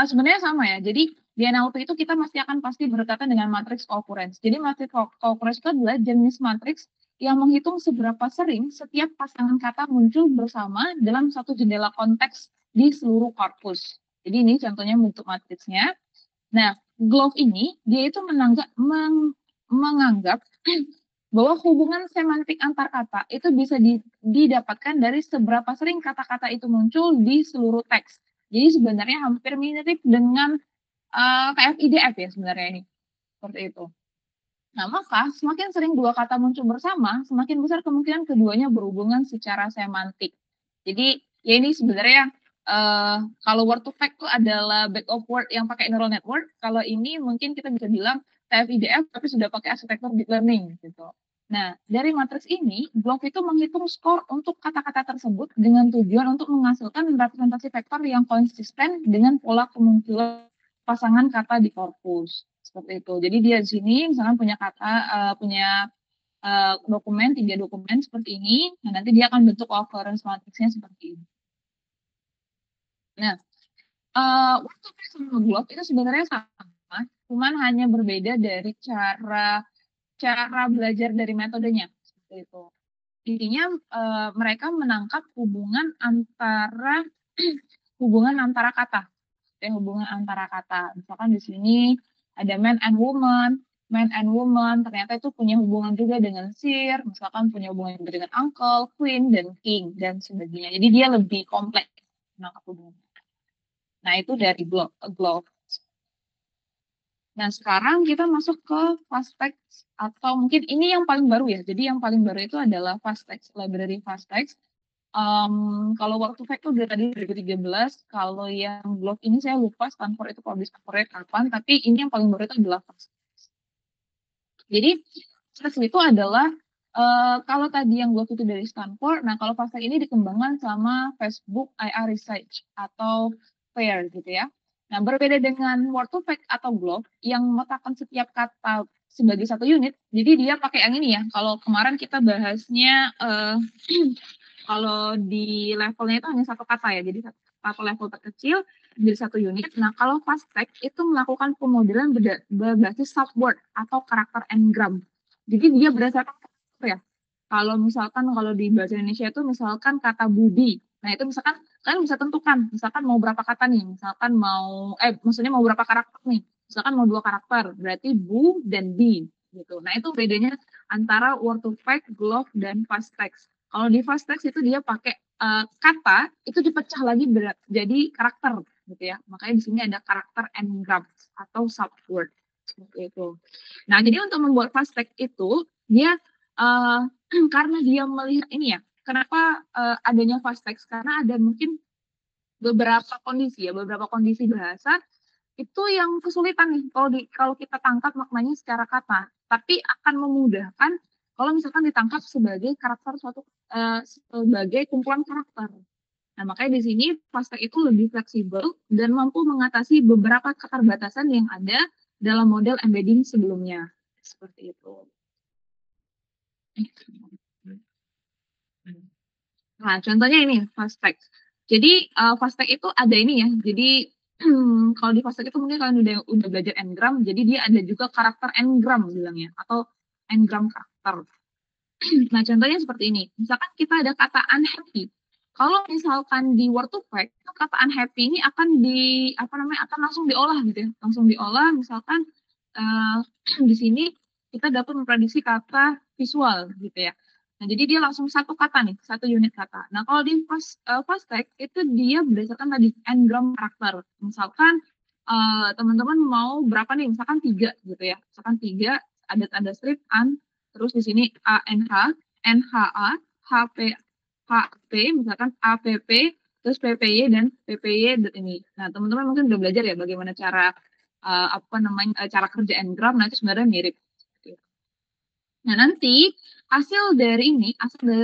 sebenarnya sama ya. Jadi, di NLP itu kita pasti berdekatan dengan matriks co-occurrence. Jadi, matriks co-occurrence itu adalah jenis matriks yang menghitung seberapa sering setiap pasangan kata muncul bersama dalam satu jendela konteks di seluruh korpus. Jadi, ini contohnya bentuk matriksnya. Nah, GLOVE ini, dia itu menganggap bahwa hubungan semantik antar kata itu bisa didapatkan dari seberapa sering kata-kata itu muncul di seluruh teks. Jadi sebenarnya hampir mirip dengan KFIDF ya sebenarnya ini, seperti itu. Nah, maka semakin sering dua kata muncul bersama, semakin besar kemungkinan keduanya berhubungan secara semantik. Jadi, ya ini sebenarnya kalau word to fact itu adalah back of word yang pakai neural network. Kalau ini mungkin kita bisa bilang TF-IDF tapi sudah pakai arsitektur deep learning gitu. Nah, dari matriks ini, Block itu menghitung skor untuk kata-kata tersebut dengan tujuan untuk menghasilkan representasi vektor yang konsisten dengan pola kemungkinan pasangan kata di korpus. Seperti itu. Jadi dia di sini misalkan punya kata, punya dokumen, 3 dokumen seperti ini. Nah, nanti dia akan bentuk occurrence matrixnya seperti ini. Nah, word to fact sama Block itu sebenarnya sama, cuman hanya berbeda dari cara belajar dari metodenya seperti itu. Intinya mereka menangkap hubungan antara kata, hubungan antara kata. Misalkan di sini ada man and woman, ternyata itu punya hubungan juga dengan sir, misalkan punya hubungan juga dengan uncle, queen, dan king, dan sebagainya. Jadi dia lebih kompleks menangkap hubungan. Nah, itu dari Glove. Nah, sekarang kita masuk ke FastText, atau mungkin ini yang paling baru ya. Jadi yang paling baru itu adalah FastText, library FastText. Kalau word to fact itu dari tadi 2013, kalau yang Glove ini saya lupa Stanford itu publish kapan, tapi ini yang paling baru itu adalah FastText. Jadi FastText itu adalah kalau tadi yang Glove itu dari Stanford, nah kalau FastText ini dikembangkan sama Facebook IA Research atau FAIR gitu ya. Nah, berbeda dengan word to fact atau Glove yang meletakkan setiap kata sebagai satu unit, jadi dia pakai yang ini ya. Kalau kemarin kita bahasnya kalau di levelnya itu hanya satu kata ya, jadi satu level terkecil jadi satu unit. Nah, kalau FastText itu melakukan pemodelan berbasis subword atau karakter n-gram. Jadi dia berdasarkan ya. Kalau misalkan kalau di bahasa Indonesia itu misalkan kata budi. Nah, itu misalkan kalian bisa tentukan, misalkan mau berapa kata nih, misalkan maksudnya mau berapa karakter nih. Misalkan mau 2 karakter, berarti bu dan di gitu. Nah, itu bedanya antara word to fact, Glove, dan FastText. Kalau di FastText itu dia pakai kata itu dipecah lagi jadi karakter gitu ya. Makanya di sini ada karakter n-grams atau subword seperti itu. Nah, jadi untuk membuat FastText itu dia karena dia melihat ini ya, kenapa adanya FastText? Karena ada mungkin beberapa kondisi bahasa itu yang kesulitan nih kalau kita tangkap maknanya secara kata, tapi akan memudahkan kalau misalkan ditangkap sebagai karakter sebagai kumpulan karakter. Nah, makanya di sini FastText itu lebih fleksibel dan mampu mengatasi beberapa keterbatasan yang ada dalam model embedding sebelumnya. Seperti itu. Nah, contohnya ini FastText. Jadi FastText itu ada ini ya. Jadi kalau di FastText itu mungkin kalian udah belajar n-gram, jadi dia ada juga karakter n-gram bilangnya atau n-gram karakter. Nah, contohnya seperti ini. Misalkan kita ada kata unhappy. Kalau misalkan di word to fact, kata unhappy ini akan akan langsung diolah gitu ya. Langsung diolah misalkan di sini kita dapat memprediksi kata visual gitu ya. Nah, jadi dia langsung satu kata nih, satu unit kata. Nah, kalau di FastText itu dia berdasarkan tadi n-gram karakter. Misalkan teman-teman mau berapa nih? Misalkan 3 gitu ya. Misalkan 3 ada tanda strip an, terus di sini ANH, NHA, HP, misalkan APP, terus PPY dan PPY ini. Nah, teman-teman mungkin udah belajar ya bagaimana cara cara kerja n-gram. Nah, itu sebenarnya mirip. Nah, nanti hasil dari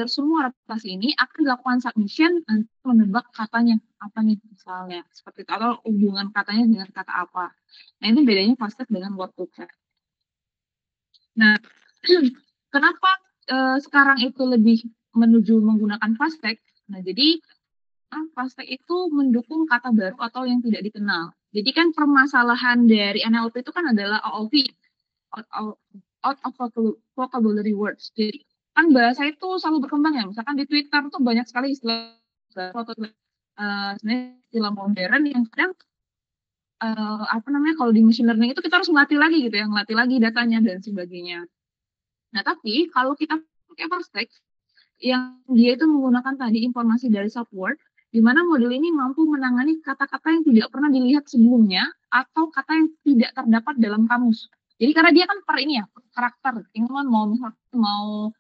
semua representasi ini akan dilakukan submission untuk menebak katanya apa nih misalnya seperti itu, atau hubungan katanya dengan kata apa. Nah, ini bedanya FastText dengan word to fact. Nah, kenapa sekarang itu lebih menuju menggunakan FastText? Nah, jadi FastText itu mendukung kata baru atau yang tidak dikenal. Jadi kan permasalahan dari NLP itu kan adalah OOV, out of vocabulary words. Jadi kan bahasa itu selalu berkembang ya. Misalkan di Twitter tuh banyak sekali istilah sebenarnya istilah modern yang kadang apa namanya, kalau di machine learning itu kita harus melatih lagi gitu ya, melatih lagi datanya dan sebagainya. Nah, tapi kalau kita pakai fast text yang dia itu menggunakan tadi informasi dari subword, di mana model ini mampu menangani kata-kata yang tidak pernah dilihat sebelumnya atau kata yang tidak terdapat dalam kamus. Jadi karena dia kan per ini ya, karakter. Teman mau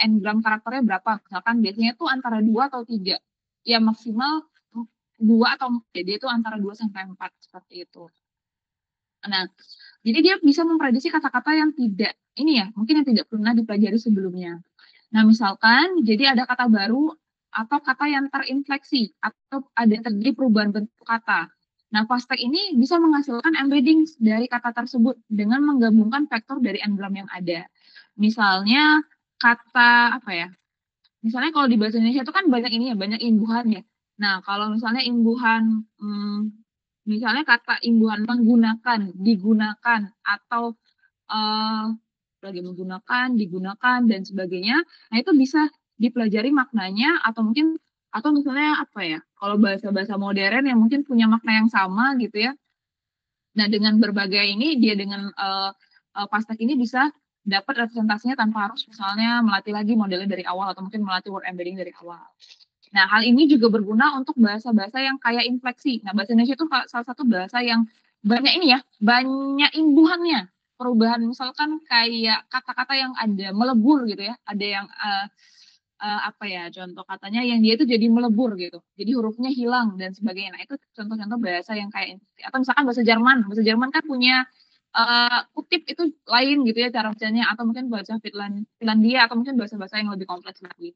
n-gram karakternya berapa? Misalkan biasanya itu antara 2 atau 3. Ya maksimal 2 atau 4. Jadi itu antara 2 sampai 4 seperti itu. Nah, jadi dia bisa memprediksi kata-kata yang tidak ini ya, mungkin yang tidak pernah dipelajari sebelumnya. Nah, misalkan jadi ada kata baru atau kata yang terinfleksi atau ada terjadi perubahan bentuk kata. Nah, FastText ini bisa menghasilkan embedding dari kata tersebut dengan menggabungkan vektor dari n-gram yang ada. Misalnya kata apa ya? Misalnya kalau di bahasa Indonesia itu kan banyak ini ya, banyak imbuhan ya. Nah, kalau misalnya imbuhan misalnya kata imbuhan menggunakan, digunakan, atau lagi menggunakan, digunakan, dan sebagainya. Nah, itu bisa dipelajari maknanya, atau mungkin, atau misalnya apa ya, kalau bahasa-bahasa modern yang mungkin punya makna yang sama gitu ya. Nah, dengan berbagai ini, dia dengan FastText ini bisa dapat representasinya tanpa harus misalnya melatih lagi modelnya dari awal, atau mungkin melatih word embedding dari awal. Nah, hal ini juga berguna untuk bahasa-bahasa yang kayak infleksi. Nah, bahasa Indonesia itu salah satu bahasa yang banyak ini ya, banyak imbuhannya. Perubahan misalkan kayak kata-kata yang ada melebur gitu ya, ada yang apa ya, contoh katanya yang dia itu jadi melebur gitu. Jadi hurufnya hilang dan sebagainya. Nah, itu contoh-contoh bahasa yang kayak infleksi. Atau misalkan bahasa Jerman. Bahasa Jerman kan punya kutip itu lain gitu ya cara bacanya, atau mungkin bahasa Finlandia, atau mungkin bahasa-bahasa yang lebih kompleks lagi.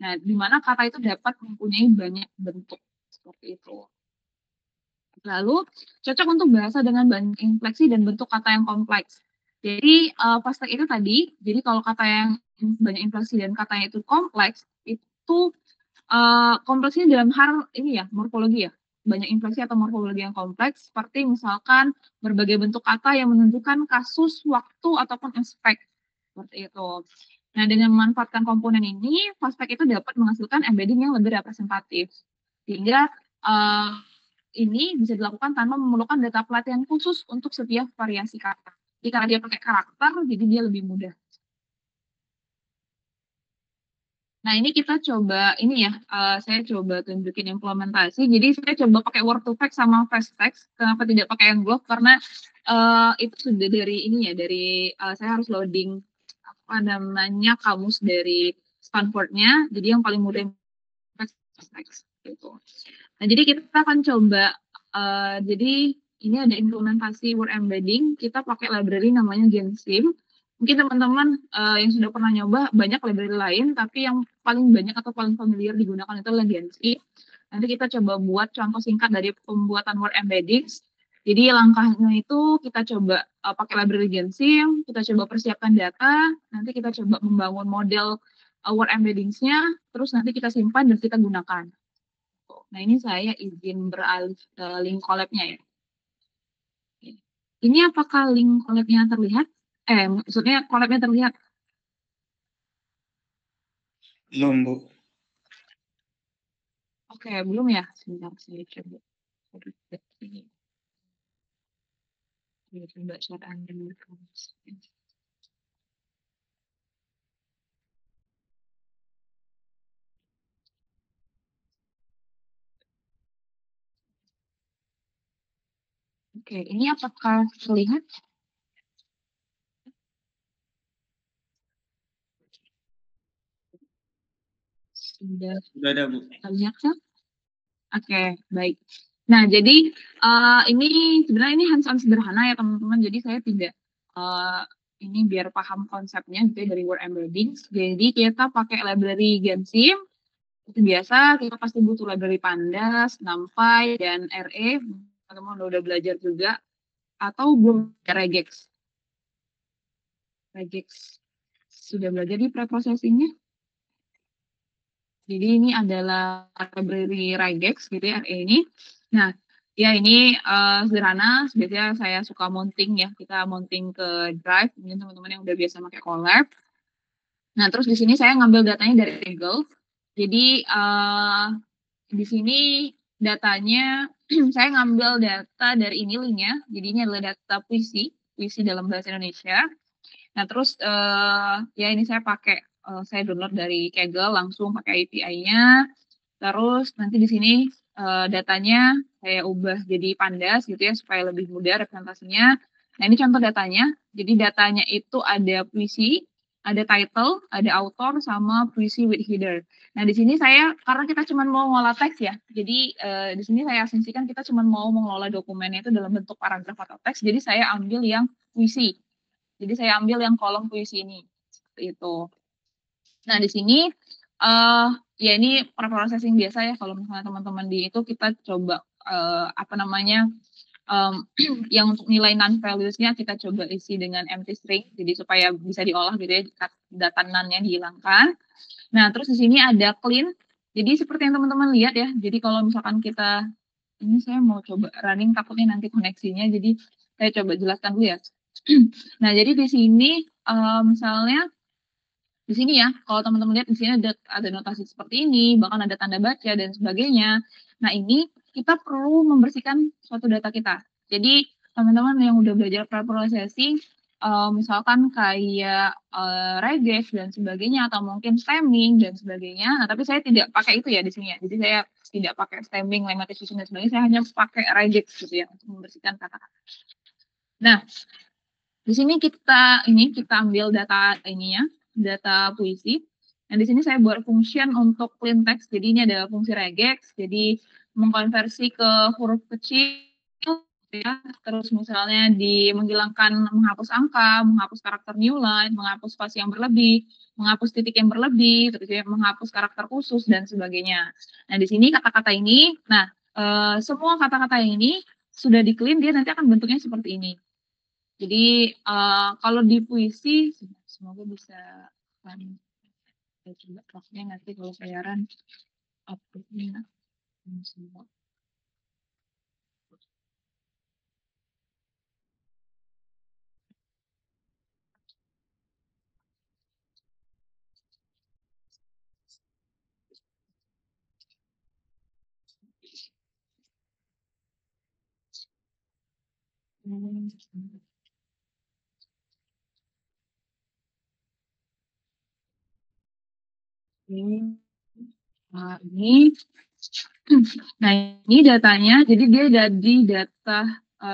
Nah, di mana kata itu dapat mempunyai banyak bentuk seperti itu. Lalu, cocok untuk bahasa dengan banyak infleksi dan bentuk kata yang kompleks. Jadi, FastText itu tadi, jadi kalau kata yang banyak infleksi dan katanya itu kompleks, itu kompleksnya dalam hal ini ya, morfologi ya. Banyak infleksi atau morfologi yang kompleks, seperti misalkan berbagai bentuk kata yang menunjukkan kasus, waktu, ataupun aspek. Seperti itu. Nah, dengan memanfaatkan komponen ini, FastText itu dapat menghasilkan embedding yang lebih representatif. Sehingga ini bisa dilakukan tanpa memerlukan data pelatihan khusus untuk setiap variasi kata. Jadi karena dia pakai karakter, jadi dia lebih mudah. Nah, ini kita coba, ini ya, saya coba tunjukin implementasi. Jadi saya coba pakai Word2Vec sama FastText. Kenapa tidak pakai Englobe? Karena itu sudah dari ini ya, dari saya harus loading apa namanya kamus dari Stanford-nya. Jadi yang paling mudah FastText gitu. Nah, jadi kita akan coba, jadi ini ada implementasi word embedding, kita pakai library namanya GenSim. Mungkin teman-teman yang sudah pernah nyoba, banyak library lain, tapi yang paling banyak atau paling familiar digunakan itu adalah GenSim. Nanti kita coba buat contoh singkat dari pembuatan word embedding. Jadi langkahnya itu kita coba pakai library GenSim, kita coba persiapkan data, nanti kita coba membangun model word embeddings-nya, terus nanti kita simpan dan kita gunakan. Nah, ini saya izin beralih ke link collab-nya ya. Ini apakah link collab-nya terlihat? Maksudnya collab-nya terlihat? Belum, Bu. Oke, belum ya? Sebentar, saya coba. Coba share Anda. Oke, ini apakah terlihat? Sudah ada, Bu. terlihat kan? Oke, baik. Nah, jadi ini sebenarnya ini hands-on sederhana ya teman-teman. Jadi saya tidak ini biar paham konsepnya gitu ya, dari word embedding. Jadi kita pakai library GenSim. Itu biasa kita pasti butuh library Pandas, NumPy, dan RE. Teman-teman udah belajar juga. Atau belum regex. Regex sudah belajar di preprocessingnya. Jadi ini adalah library regex gitu ya, RE ini. Nah, ya ini sederhana. Biasanya saya suka mounting ya. Kita mounting ke Drive. Mungkin teman-teman yang udah biasa pakai Colab. Nah, terus di sini saya ngambil datanya dari Google. Jadi di sini datanya saya ngambil data dari ini linknya. Jadi ini adalah data puisi dalam bahasa Indonesia. Nah, terus ya ini saya pakai saya download dari Kaggle langsung pakai API-nya. Terus nanti di sini datanya saya ubah jadi pandas gitu ya supaya lebih mudah representasinya. Nah, ini contoh datanya. Jadi datanya itu ada puisi, ada title, ada author, sama puisi with header. Nah, di sini saya karena kita cuma mau ngolah teks ya. Jadi di sini saya asumsikan kita cuma mau mengelola dokumennya itu dalam bentuk paragraf atau teks. Jadi saya ambil yang puisi. Jadi saya ambil yang kolom puisi ini. Seperti itu. Nah, di sini ya ini preprocessing biasa ya kalau misalnya teman-teman di itu kita coba apa namanya yang untuk nilai non values-nya kita coba isi dengan empty string jadi supaya bisa diolah gitu ya data non-nya dihilangkan. Nah, terus di sini ada clean. Jadi seperti yang teman-teman lihat ya. Jadi kalau misalkan kita ini saya mau coba running takutnya nanti koneksinya jadi saya coba jelaskan dulu ya. Nah, jadi di sini misalnya di sini ya, kalau teman-teman lihat di sini ada notasi seperti ini, bahkan ada tanda baca dan sebagainya. Nah, ini kita perlu membersihkan suatu data kita. Jadi, teman-teman yang udah belajar preprocessing, misalkan kayak regex dan sebagainya, atau mungkin stemming dan sebagainya. Nah, tapi saya tidak pakai itu ya di sini ya. Jadi, saya tidak pakai stemming, lemmatization dan sebagainya. Saya hanya pakai regex gitu ya, untuk membersihkan kata-kata. Nah, di sini kita ambil data ininya, data puisi. Nah, di sini saya buat function untuk clean text. Jadi ini ada fungsi regex, jadi mengkonversi ke huruf kecil ya. Terus misalnya menghapus angka, menghapus karakter new line, menghapus spasi yang berlebih, menghapus titik yang berlebih, terus ya, menghapus karakter khusus dan sebagainya. Nah, di sini kata-kata ini, semua kata-kata ini sudah di clean, dia nanti akan bentuknya seperti ini. Jadi kalau di puisi semoga bisa saya coba raknya nanti kalau saya run uploadnya semua. Nah, ini datanya, jadi dia jadi data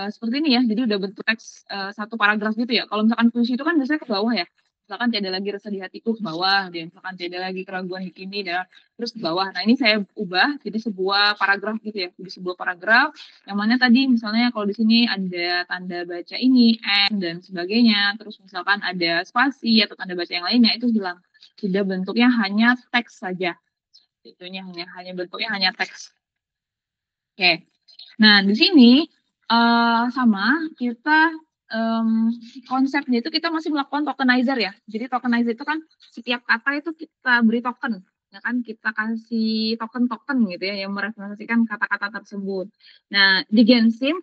seperti ini ya, jadi udah bentuk teks satu paragraf gitu ya. Kalau misalkan puisi itu kan biasanya ke bawah ya, misalkan tiada lagi rasa di hatiku ke bawah, dan misalkan tiada lagi keraguan di kini, dan terus ke bawah. Nah, ini saya ubah jadi sebuah paragraf gitu ya, jadi sebuah paragraf yang mana tadi misalnya kalau di sini ada tanda baca ini, and, dan sebagainya, terus misalkan ada spasi atau tanda baca yang lainnya, itu hilang. Sudah bentuknya hanya teks saja. Itunya hanya bentuknya hanya teks. Oke. Nah, di sini sama kita konsepnya itu kita masih melakukan tokenizer ya. Jadi tokenizer itu kan setiap kata itu kita beri token, ya kan kita kasih token-token gitu ya yang merepresentasikan kata-kata tersebut. Nah, di Gensim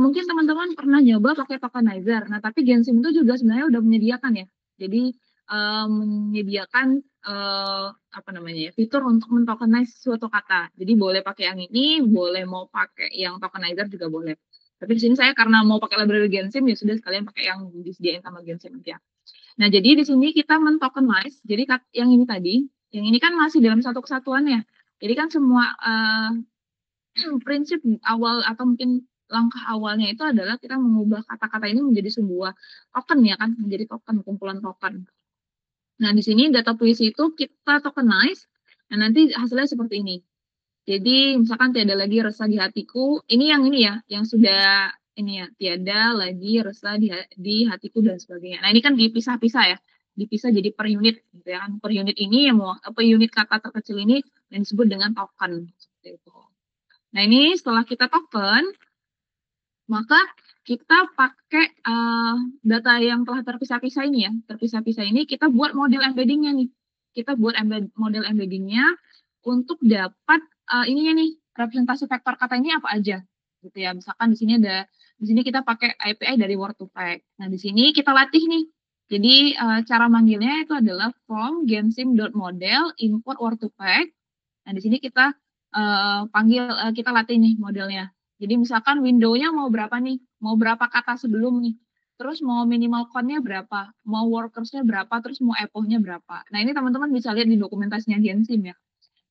mungkin teman-teman pernah nyoba pakai tokenizer. Nah, tapi Gensim itu juga sebenarnya udah menyediakan ya. Jadi menyediakan fitur untuk mentokenize suatu kata. Jadi boleh pakai yang ini, boleh mau pakai yang tokenizer juga boleh. Tapi di sini saya karena mau pakai library Gensim ya sudah sekalian pakai yang disediain sama Gensim aja. Nah, jadi di sini kita mentokenize. Jadi yang ini tadi, yang ini kan masih dalam satu kesatuan ya. Jadi kan semua prinsip awal atau mungkin langkah awalnya itu adalah kita mengubah kata-kata ini menjadi sebuah token ya kan, menjadi token, kumpulan token. Nah, di sini data puisi itu kita tokenize, nah nanti hasilnya seperti ini. Jadi, misalkan tiada lagi resah di hatiku, ini ya, yang sudah ini ya, tiada lagi resah di hatiku dan sebagainya. Nah, ini kan dipisah-pisah ya, dipisah jadi per unit, gitu ya kan. Per unit ini, per unit kata terkecil ini yang disebut dengan token. Seperti itu. Nah, ini setelah kita token, maka kita pakai data yang telah terpisah-pisah ini ya, terpisah-pisah ini kita buat model embeddingnya nih. Kita buat model embeddingnya untuk dapat ininya nih, representasi vektor kata ini apa aja, gitu ya. Misalkan di sini kita pakai API dari Word2Vec. Nah, di sini kita latih nih. Jadi cara manggilnya itu adalah from gensim.model import Word2Vec. Nah, di sini kita kita latih nih modelnya. Jadi misalkan window-nya mau berapa nih? Mau berapa kata sebelum nih? Terus mau minimal count-nya berapa? Mau workers-nya berapa? Terus mau epoch-nya berapa? Nah, ini teman-teman bisa lihat di dokumentasinya Gensim ya.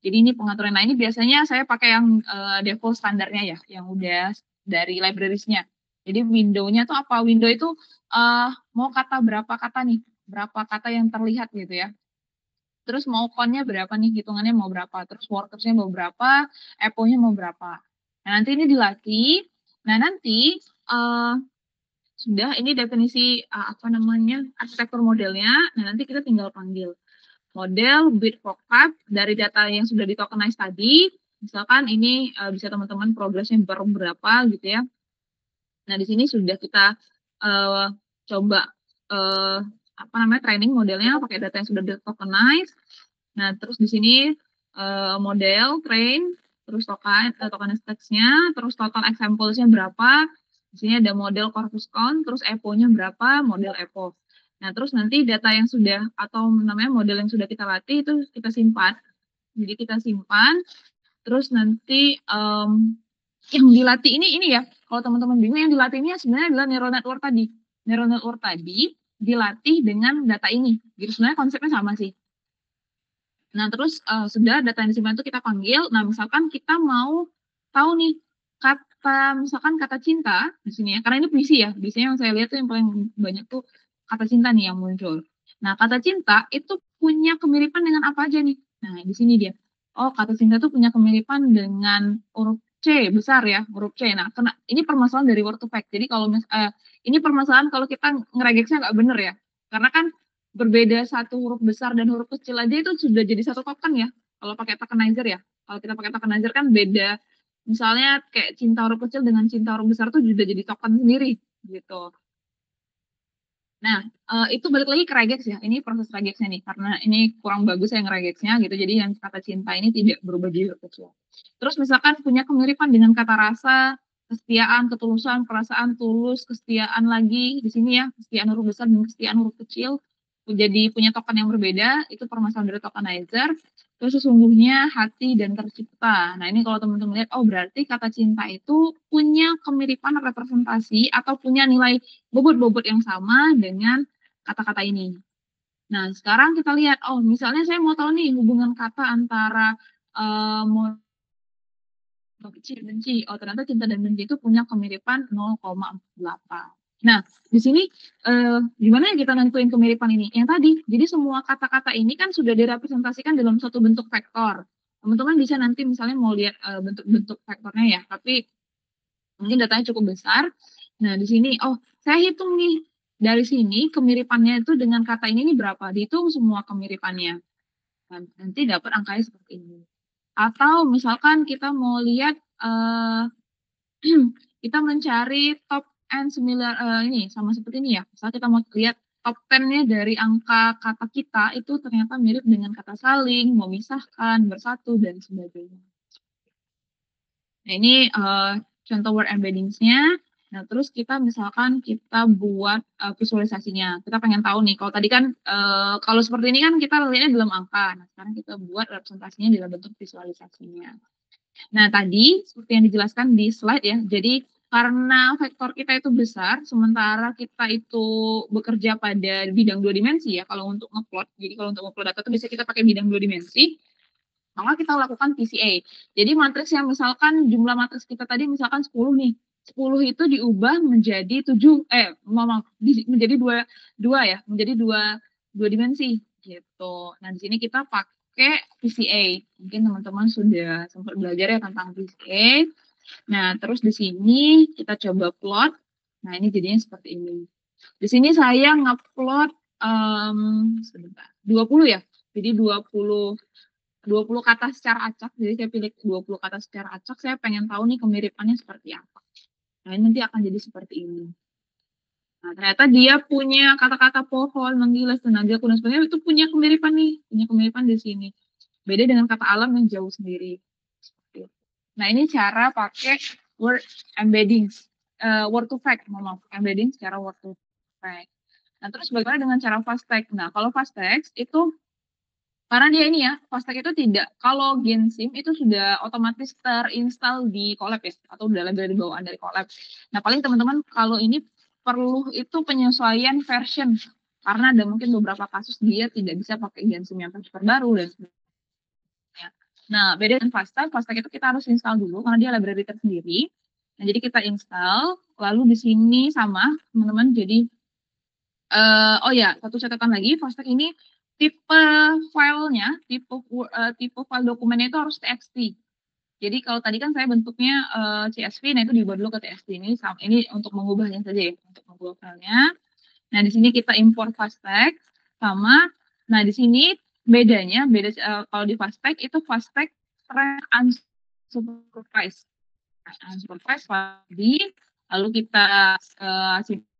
Jadi ini pengaturan. Nah, ini biasanya saya pakai yang default standarnya ya, yang udah dari libraries-nya. Jadi window-nya tuh apa? Window itu mau kata berapa kata nih? Berapa kata yang terlihat gitu ya. Terus mau count-nya berapa nih? Hitungannya mau berapa? Terus workers-nya mau berapa? Epoch-nya mau berapa? Nah, nanti ini dilatih. Nah, nanti sudah ini definisi apa namanya arsitektur modelnya. Nah, nanti kita tinggal panggil model bit vocab dari data yang sudah di tokenize tadi. Misalkan ini bisa teman-teman progresnya berapa gitu ya. Nah, di sini sudah kita coba apa namanya training modelnya pakai data yang sudah di tokenize. Nah, terus di sini model train, terus tokenize text-nya, terus total example-nya berapa. Di sini ada model corpus count, terus epo-nya berapa, model epo. Nah, terus nanti data yang sudah atau namanya model yang sudah kita latih itu kita simpan. Jadi kita simpan, terus nanti yang dilatih ini ya, kalau teman-teman bingung yang dilatih ini sebenarnya adalah neural network tadi. Neural network tadi dilatih dengan data ini. Jadi sebenarnya konsepnya sama sih. Nah, terus sudah data yang disimpan itu kita panggil. Nah, misalkan kita mau tahu nih misalkan kata cinta di sini ya, karena ini puisi ya. Biasanya yang saya lihat tuh yang paling banyak tuh kata cinta nih yang muncul. Nah, kata cinta itu punya kemiripan dengan apa aja nih? Nah, di sini dia. Oh, kata cinta tuh punya kemiripan dengan huruf C besar ya, huruf C. Nah, ini permasalahan dari word to fact. Jadi kalau ini permasalahan kalau kita ngeregeksnya nggak bener ya. Karena kan berbeda satu huruf besar dan huruf kecil aja itu sudah jadi satu token ya. Kalau pakai tokenizer ya. Kalau kita pakai tokenizer kan beda. Misalnya kayak cinta huruf kecil dengan cinta huruf besar tuh juga jadi token sendiri gitu. Nah, itu balik lagi ke regex ya. Ini proses regexnya nih, karena ini kurang bagus saya ngeregexnya gitu. Jadi yang kata cinta ini tidak berubah jadi huruf kecil. Terus misalkan punya kemiripan dengan kata rasa, kesetiaan, ketulusan, perasaan, tulus, kesetiaan lagi di sini ya, kesetiaan huruf besar dan kesetiaan huruf kecil. Jadi punya token yang berbeda, itu permasalahan dari tokenizer. Terus sesungguhnya hati dan tercipta. Nah, ini kalau teman-teman lihat, oh berarti kata cinta itu punya kemiripan representasi atau punya nilai bobot-bobot yang sama dengan kata-kata ini. Nah, sekarang kita lihat, oh misalnya saya mau tahu nih hubungan kata antara benci. Oh, ternyata cinta dan benci itu punya kemiripan 0,48. Nah, di sini gimana ya kita nentuin kemiripan ini? Yang tadi, jadi semua kata-kata ini kan sudah direpresentasikan dalam satu bentuk vektor. Teman-teman bisa nanti misalnya mau lihat bentuk-bentuk vektornya ya, tapi mungkin datanya cukup besar. Nah, di sini, oh saya hitung nih, dari sini kemiripannya itu dengan kata ini nih berapa? Dihitung semua kemiripannya. Nah, nanti dapat angkanya seperti ini. Atau misalkan kita mau lihat kita mencari top and similar ini sama seperti ini ya. Misal kita mau lihat top 10-nya dari angka kata kita itu ternyata mirip dengan kata saling, memisahkan, bersatu dan sebagainya. Nah, ini contoh word embeddings-nya. Nah, terus kita misalkan kita buat visualisasinya. Kita pengen tahu nih, kalau tadi kan kalau seperti ini kan kita lihatnya dalam angka. Nah, sekarang kita buat representasinya dalam bentuk visualisasinya. Nah, tadi seperti yang dijelaskan di slide ya. Jadi karena vektor kita itu besar, sementara kita itu bekerja pada bidang 2 dimensi ya. Kalau untuk ngeplot, jadi kalau untuk ngeplot data itu bisa kita pakai bidang 2 dimensi. Maka kita lakukan PCA. Jadi matriks yang misalkan jumlah matriks kita tadi misalkan 10 nih. 10 itu diubah menjadi 7 menjadi dua ya, menjadi dua dimensi gitu. Nah, di sini kita pakai PCA. Mungkin teman-teman sudah sempat belajar ya tentang PCA. Nah, terus di sini kita coba plot. Nah, ini jadinya seperti ini. Di sini saya ngeplot sebentar. 20 ya. Jadi 20 kata secara acak, jadi saya pilih 20 kata secara acak, saya pengen tahu nih kemiripannya seperti apa. Nah, ini nanti akan jadi seperti ini. Nah, ternyata dia punya kata-kata pohon, menggilas, tenaga, kuda, sebagainya, itu punya kemiripan nih, punya kemiripan di sini. Beda dengan kata alam yang jauh sendiri. Nah, ini cara pakai word embeddings, word to fact, maaf, embedding secara word to fact. Nah, terus bagaimana dengan cara fast text? Nah, kalau fast text itu Karena dia ini ya, Fastech itu tidak, kalau Gensim itu sudah otomatis terinstall di Colab ya, atau udah library bawaan dari Colab. Nah, paling teman-teman kalau ini perlu itu penyesuaian version, karena ada mungkin beberapa kasus dia tidak bisa pakai Gensim yang terbaru dan sebagainya. Nah, beda dengan Fastech itu kita harus install dulu karena dia library tersendiri. Nah, jadi kita install, lalu di sini sama teman-teman. Jadi oh ya, satu catatan lagi, Fastech ini tipe filenya, tipe file dokumennya itu harus TXT. Jadi kalau tadi kan saya bentuknya CSV, nah itu diubah dulu ke TXT. Ini untuk mengubahnya saja ya, untuk mengubah filenya. Nah di sini kita import Fastech sama. Nah di sini bedanya, kalau di Fastech itu Fastech track unsupervised. Unsupervised tadi, lalu kita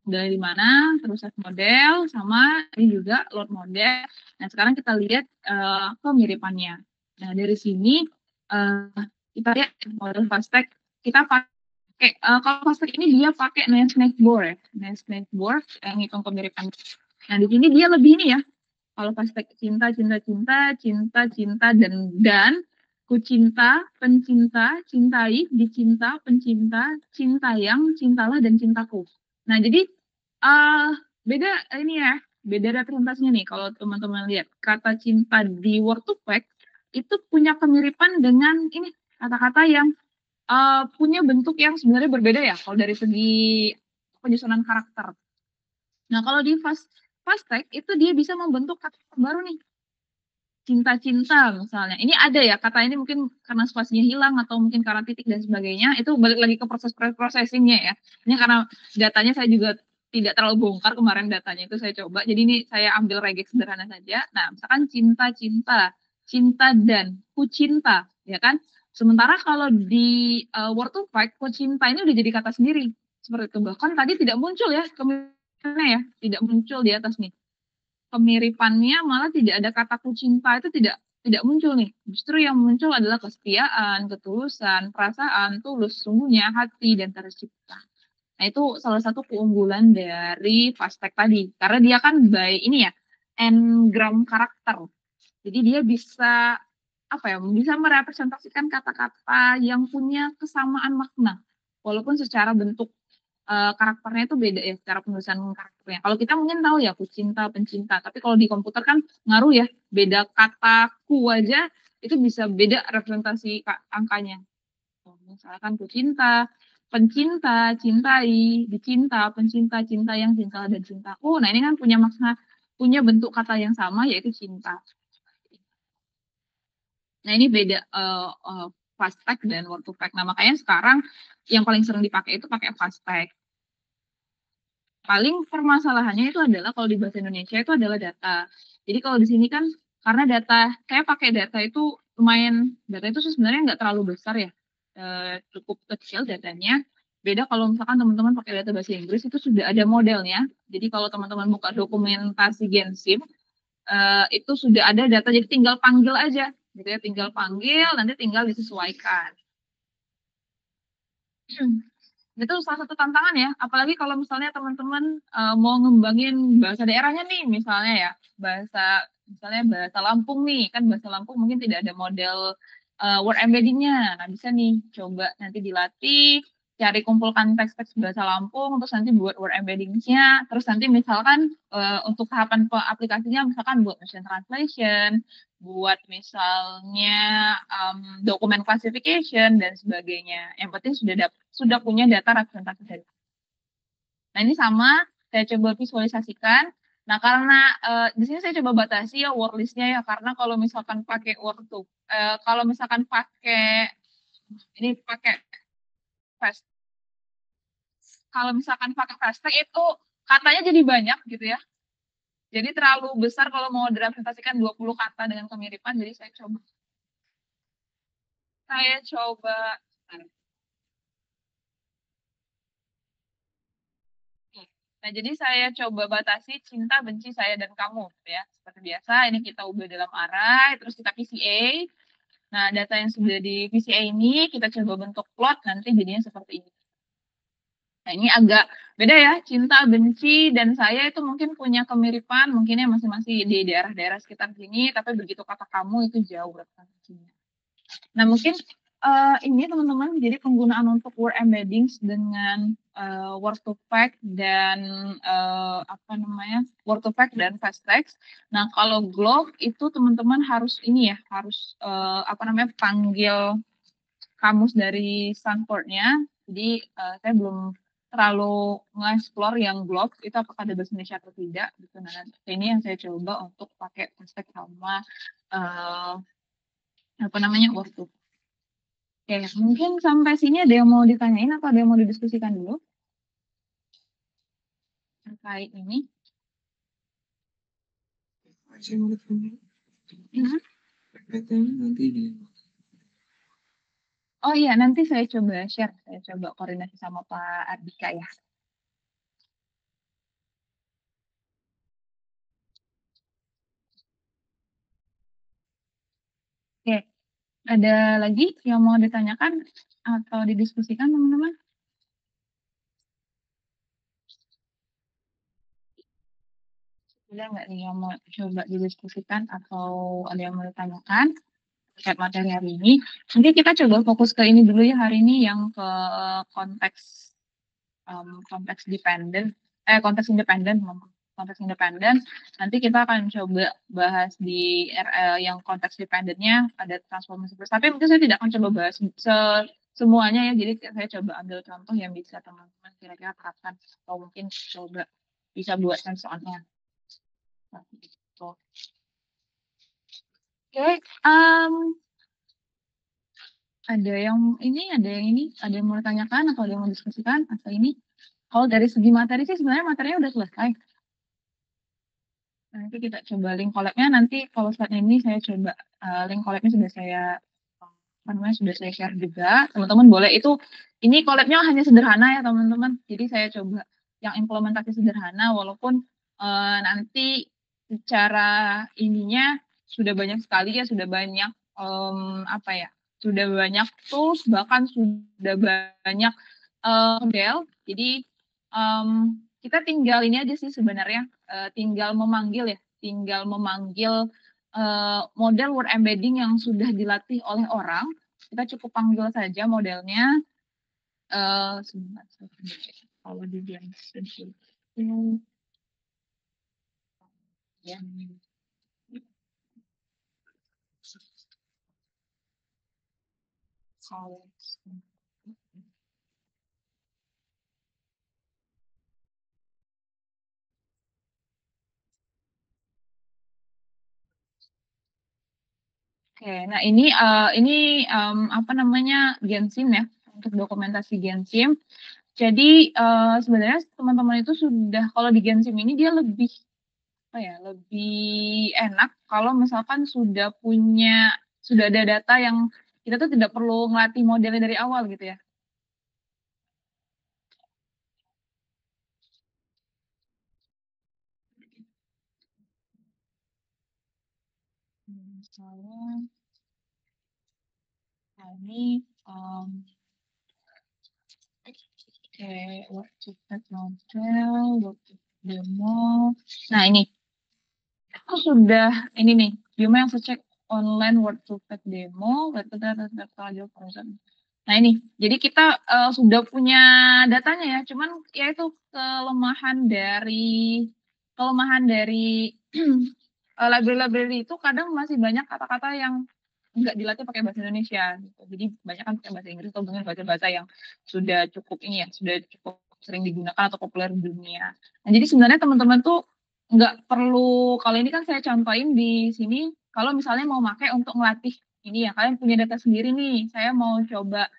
dari mana, terus save model, sama ini juga load model. Nah, sekarang kita lihat kemiripannya. Nah, dari sini kita lihat model Fastech, kita pakai, kalau Fastech ini dia pakai Nesnetboard ya, Nesnetboard yang hitung kemiripan. Nah, di sini dia lebih ini ya, kalau Fastech cinta, dan ku cinta, pencinta, cintai, dicinta, pencinta, cintayang, cintalah, dan cintaku. Nah, jadi beda ini ya, beda representasinya nih kalau teman-teman lihat. Kata cinta di Word to Fact itu punya kemiripan dengan ini kata-kata yang punya bentuk yang sebenarnya berbeda ya kalau dari segi penyusunan karakter. Nah, kalau di Fastech itu dia bisa membentuk kata baru nih. Cinta-cinta misalnya. Ini ada ya, kata ini mungkin karena spasinya hilang atau mungkin karena titik dan sebagainya, itu balik lagi ke proses processingnya ya. Ini karena datanya saya juga tidak terlalu bongkar kemarin datanya itu saya coba. Jadi ini saya ambil regex sederhana saja. Nah, misalkan cinta-cinta, cinta dan ku cinta, ya kan? Sementara kalau di Word to Fact, ku cinta ini udah jadi kata sendiri. Seperti itu. Bahkan tadi tidak muncul ya, kemana ya, tidak muncul di atas nih. Kemiripannya malah tidak ada kata ku cinta itu tidak muncul nih. Justru yang muncul adalah kesetiaan, ketulusan, perasaan, tulus, sungguhnya, hati, dan tercipta. Nah itu salah satu keunggulan dari Fastech tadi. Karena dia kan by ini ya, n-gram karakter. Jadi dia bisa bisa merepresentasikan kata-kata yang punya kesamaan makna. Walaupun secara bentuk karakternya itu beda ya, secara penulisan karakternya. Kalau kita mungkin tahu ya, cinta, pencinta. Tapi kalau di komputer kan ngaruh ya, beda kataku aja itu bisa beda representasi angkanya. Misalkan cinta, pencinta, cintai, dicinta, pencinta, cinta yang cinta dan cintaku. Nah ini kan punya makna, punya bentuk kata yang sama yaitu cinta. Nah ini beda Fastech dan Word to Fact. Nah makanya sekarang yang paling sering dipakai itu pakai Fastech. Paling permasalahannya itu adalah kalau di bahasa Indonesia itu adalah data. Jadi kalau di sini kan karena data, saya pakai data itu lumayan, data itu sebenarnya nggak terlalu besar ya, cukup kecil datanya. Beda kalau misalkan teman-teman pakai data bahasa Inggris itu sudah ada modelnya. Jadi kalau teman-teman buka dokumentasi Gensim, itu sudah ada data, jadi tinggal panggil aja. Gitu ya, tinggal panggil, nanti tinggal disesuaikan. Itu salah satu tantangan ya, apalagi kalau misalnya teman-teman mau ngembangin bahasa daerahnya nih, misalnya ya, misalnya bahasa Lampung nih, kan bahasa Lampung mungkin tidak ada model word embeddingnya. Nah bisa nih, coba nanti dilatih, cari kumpulkan teks-teks bahasa Lampung, terus nanti buat word embeddingnya, terus nanti misalkan untuk tahapan aplikasinya, misalkan buat machine translation, buat misalnya dokumen classification dan sebagainya. Yang penting sudah punya data representasi dari. Nah ini sama, saya coba visualisasikan. Nah karena di sini saya coba batasi ya word listnya ya, karena kalau misalkan pakai Word tuh, kalau misalkan pakai fast, kalau misalkan pakai Fastech itu katanya jadi banyak gitu ya. Jadi terlalu besar kalau mau direpresentasikan 20 kata dengan kemiripan, jadi saya coba. Nah, jadi saya coba batasi cinta, benci, saya, dan kamu. Ya, seperti biasa, ini kita ubah dalam array, terus kita PCA. Nah, data yang sudah di PCA ini, kita coba bentuk plot, nanti jadinya seperti ini. Nah, ini agak Beda ya, cinta, benci, dan saya itu mungkin punya kemiripan, mungkinnya masih di daerah-daerah sekitar sini, tapi begitu kata kamu itu jauh referensinya. Nah mungkin ini teman-teman, jadi penggunaan untuk word embeddings dengan word to fact dan word to fact dan fast text. Nah kalau Globe itu teman-teman harus ini ya, harus panggil kamus dari Stanford-nya. Jadi saya belum terlalu nge-explore yang Globe itu apakah ada bahasa Indonesia atau tidak gitu. Nah ini yang saya coba untuk pakai fast text sama word to. Oke, mungkin sampai sini ada yang mau ditanyain atau ada yang mau didiskusikan dulu terkait ini? Saya mau ketemu. Mhm. Nanti ini. Oh iya, nanti saya coba share, saya coba koordinasi sama Pak Ardika ya. Oke, ada lagi yang mau ditanyakan atau didiskusikan teman-teman? Ada nggak nih yang mau coba didiskusikan atau ada yang mau ditanyakan terkait materi hari ini? Nanti kita coba fokus ke ini dulu ya hari ini yang ke konteks konteks konteks independen. Nanti kita akan coba bahas di yang konteks dependennya ada transformasi first. Tapi mungkin saya tidak akan coba bahas semuanya ya. Jadi saya coba ambil contoh yang bisa teman-teman kira-kira terapkan atau mungkin coba bisa buat soalnya. Oke, ada yang mau ditanyakan atau ada yang mau diskusikan atau ini? Kalau dari segi materi sih sebenarnya materinya udah selesai. Nanti kita coba link collab-nya, nanti kalau saat ini saya coba link collab-nya sudah saya share juga. Teman-teman boleh ini collab-nya hanya sederhana ya teman-teman. Jadi saya coba yang implementasi sederhana walaupun nanti secara ininya sudah banyak sekali ya, sudah banyak sudah banyak tools, bahkan sudah banyak model. Jadi kita tinggal ini aja sih sebenarnya, tinggal memanggil model word embedding yang sudah dilatih oleh orang. Kita cukup panggil saja modelnya. Sebentar, kalau di Jensen itu ya. Oke, nah ini Gensim ya, untuk dokumentasi Gensim. Jadi sebenarnya teman-teman itu sudah, kalau di Gensim ini dia lebih enak kalau misalkan sudah ada data yang kita tuh tidak perlu ngelatih modelnya dari awal gitu ya. Misalnya ini word to fact model, word to demo. Nah ini aku sudah ini nih, Bima yang cek online word to fact demo, nah ini, jadi kita sudah punya datanya ya, cuman ya itu kelemahan dari library itu kadang masih banyak kata-kata yang nggak dilatih pakai bahasa Indonesia gitu. Jadi banyak kan pakai bahasa Inggris atau mungkin bahasa-bahasa yang sudah cukup sering digunakan atau populer di dunia. Nah jadi sebenarnya teman-teman tuh nggak perlu, kalau ini kan saya contohin di sini, kalau misalnya mau pakai untuk ngelatih ini ya, kalian punya data sendiri nih, saya mau coba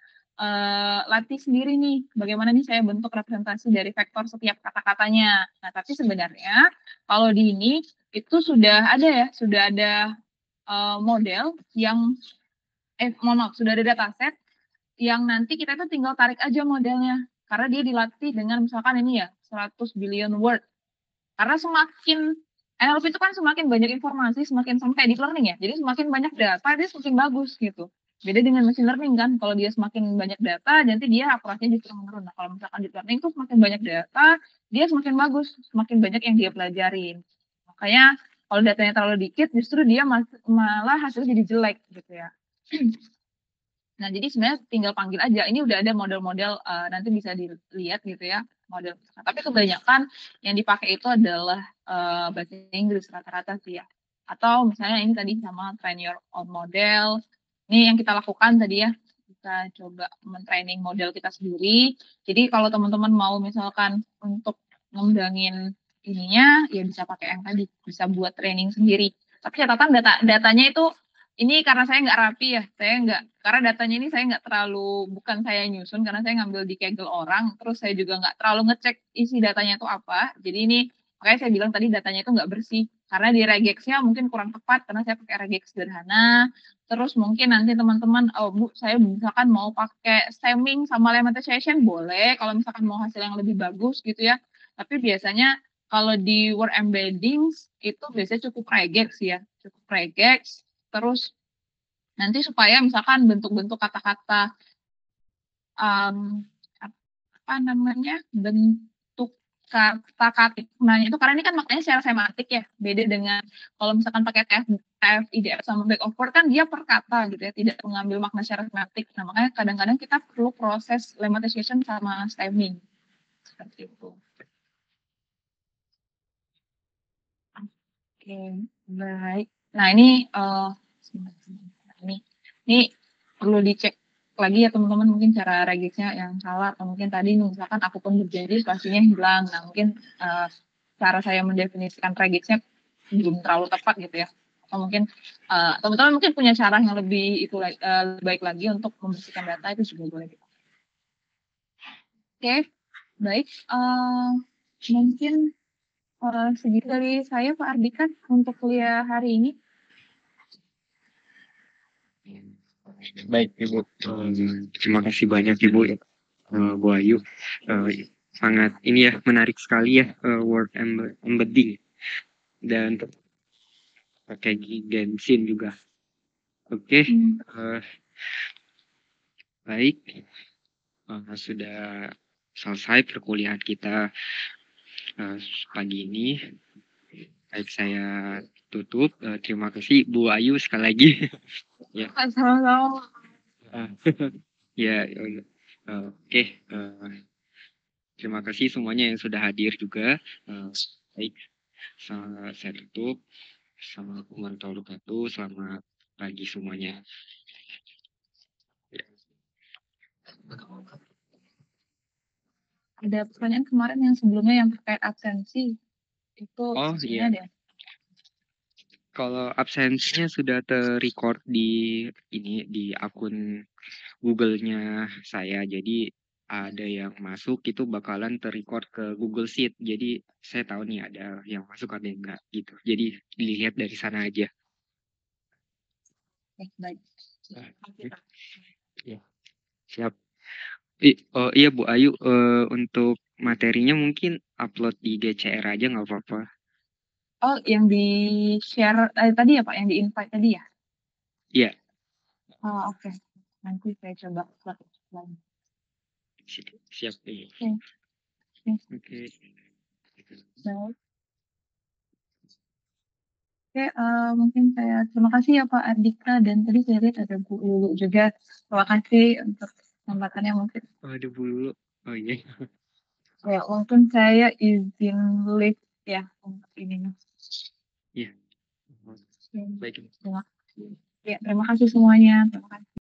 latih sendiri nih, bagaimana nih saya bentuk representasi dari vektor setiap kata-katanya. Nah tapi sebenarnya kalau di ini itu sudah ada model yang sudah ada dataset yang nanti kita tuh tinggal tarik aja modelnya karena dia dilatih dengan misalkan ini ya 100 billion word. Karena semakin NLP itu kan semakin banyak informasi, semakin sampai deep learning ya. Jadi semakin banyak data dia semakin bagus gitu. Beda dengan machine learning kan, kalau dia semakin banyak data, nanti dia akurasinya justru menurun. Nah, kalau misalkan deep learning tuh semakin banyak data, dia semakin bagus, semakin banyak yang dia pelajarin. Makanya kalau datanya terlalu dikit, justru dia malah hasilnya jadi jelek gitu ya. Nah, jadi sebenarnya tinggal panggil aja. Ini udah ada model-model nanti bisa dilihat gitu ya, model. Tapi kebanyakan yang dipakai itu adalah bahasa Inggris rata-rata sih ya. Atau misalnya ini tadi sama train your own model. Ini yang kita lakukan tadi ya. Kita coba men-training model kita sendiri. Jadi kalau teman-teman mau misalkan untuk ngembangin ininya, ya bisa pakai yang tadi, bisa buat training sendiri. Tapi catatan datanya itu ini karena saya nggak rapi ya, karena datanya ini saya nggak terlalu, bukan saya nyusun, karena saya ngambil di Kaggle orang, terus saya juga nggak terlalu ngecek isi datanya itu apa. Jadi ini, makanya saya bilang tadi datanya itu nggak bersih. Karena di regex-nya mungkin kurang tepat, karena saya pakai regex sederhana. Terus mungkin nanti teman-teman, oh Bu, saya misalkan mau pakai stemming sama lemmatization, boleh. Kalau misalkan mau hasil yang lebih bagus gitu ya. Tapi biasanya kalau di word embeddings, itu biasanya cukup regex ya. Cukup regex, terus nanti supaya misalkan bentuk-bentuk kata-kata apa namanya bentuk kata-kata itu karena ini kan maknanya secara semantik ya, beda dengan kalau misalkan pakai IDF sama back of word kan dia per kata gitu ya, tidak mengambil makna secara semantik. Nah makanya kadang-kadang kita perlu proses lemmatization sama stemming seperti itu. Oke, baik. Nah ini ini perlu dicek lagi ya teman-teman, mungkin cara regexnya yang salah, atau mungkin tadi misalkan aku pun berjanji spasinya hilang. Nah mungkin cara saya mendefinisikan regexnya belum terlalu tepat gitu ya. Atau mungkin teman-teman mungkin punya cara yang lebih baik lagi untuk membersihkan data, itu juga boleh. Oke, baik. Mungkin segitu dari saya Pak Ardika untuk kuliah hari ini. Baik Ibu, terima kasih banyak Ibu, Bu Ayu. Sangat ini ya, menarik sekali ya, word embedding dan pakai Genshin juga. Oke, baik, sudah selesai perkuliahan kita pagi ini. Baik, saya tutup. Terima kasih Bu Ayu sekali lagi. Ya. Sama-sama. Ya, oke. Terima kasih semuanya yang sudah hadir juga. Baik, saya tutup. Assalamualaikum warahmatullahi wabarakatuh. Selamat pagi semuanya. Ada pertanyaan kemarin yang sebelumnya yang terkait absensi. Itu iya. deh. Kalau absensinya sudah terrecord di akun Google-nya saya. Jadi ada yang masuk itu bakalan terrecord ke Google Sheet. Jadi saya tahu nih ada yang masuk ada yang enggak gitu. Jadi dilihat dari sana aja. Baik. Ya. Siap. Oh iya Bu Ayu, untuk materinya mungkin upload di GCR aja nggak apa-apa. Oh, yang di share tadi ya Pak, yang di invite tadi ya? Iya. Oh, oke. Nanti saya coba lagi. Siap. Oke. Baik. Oke, mungkin saya terima kasih ya Pak Ardika, dan tadi saya lihat ada Bu Lulu juga. Terima kasih untuk kesempatannya mungkin. Oh, ada Bu Lulu. Oh iya. Ya, mungkin saya izin live ya untuk ininya. Iya. Baik. Ya, terima kasih semuanya. Terima kasih.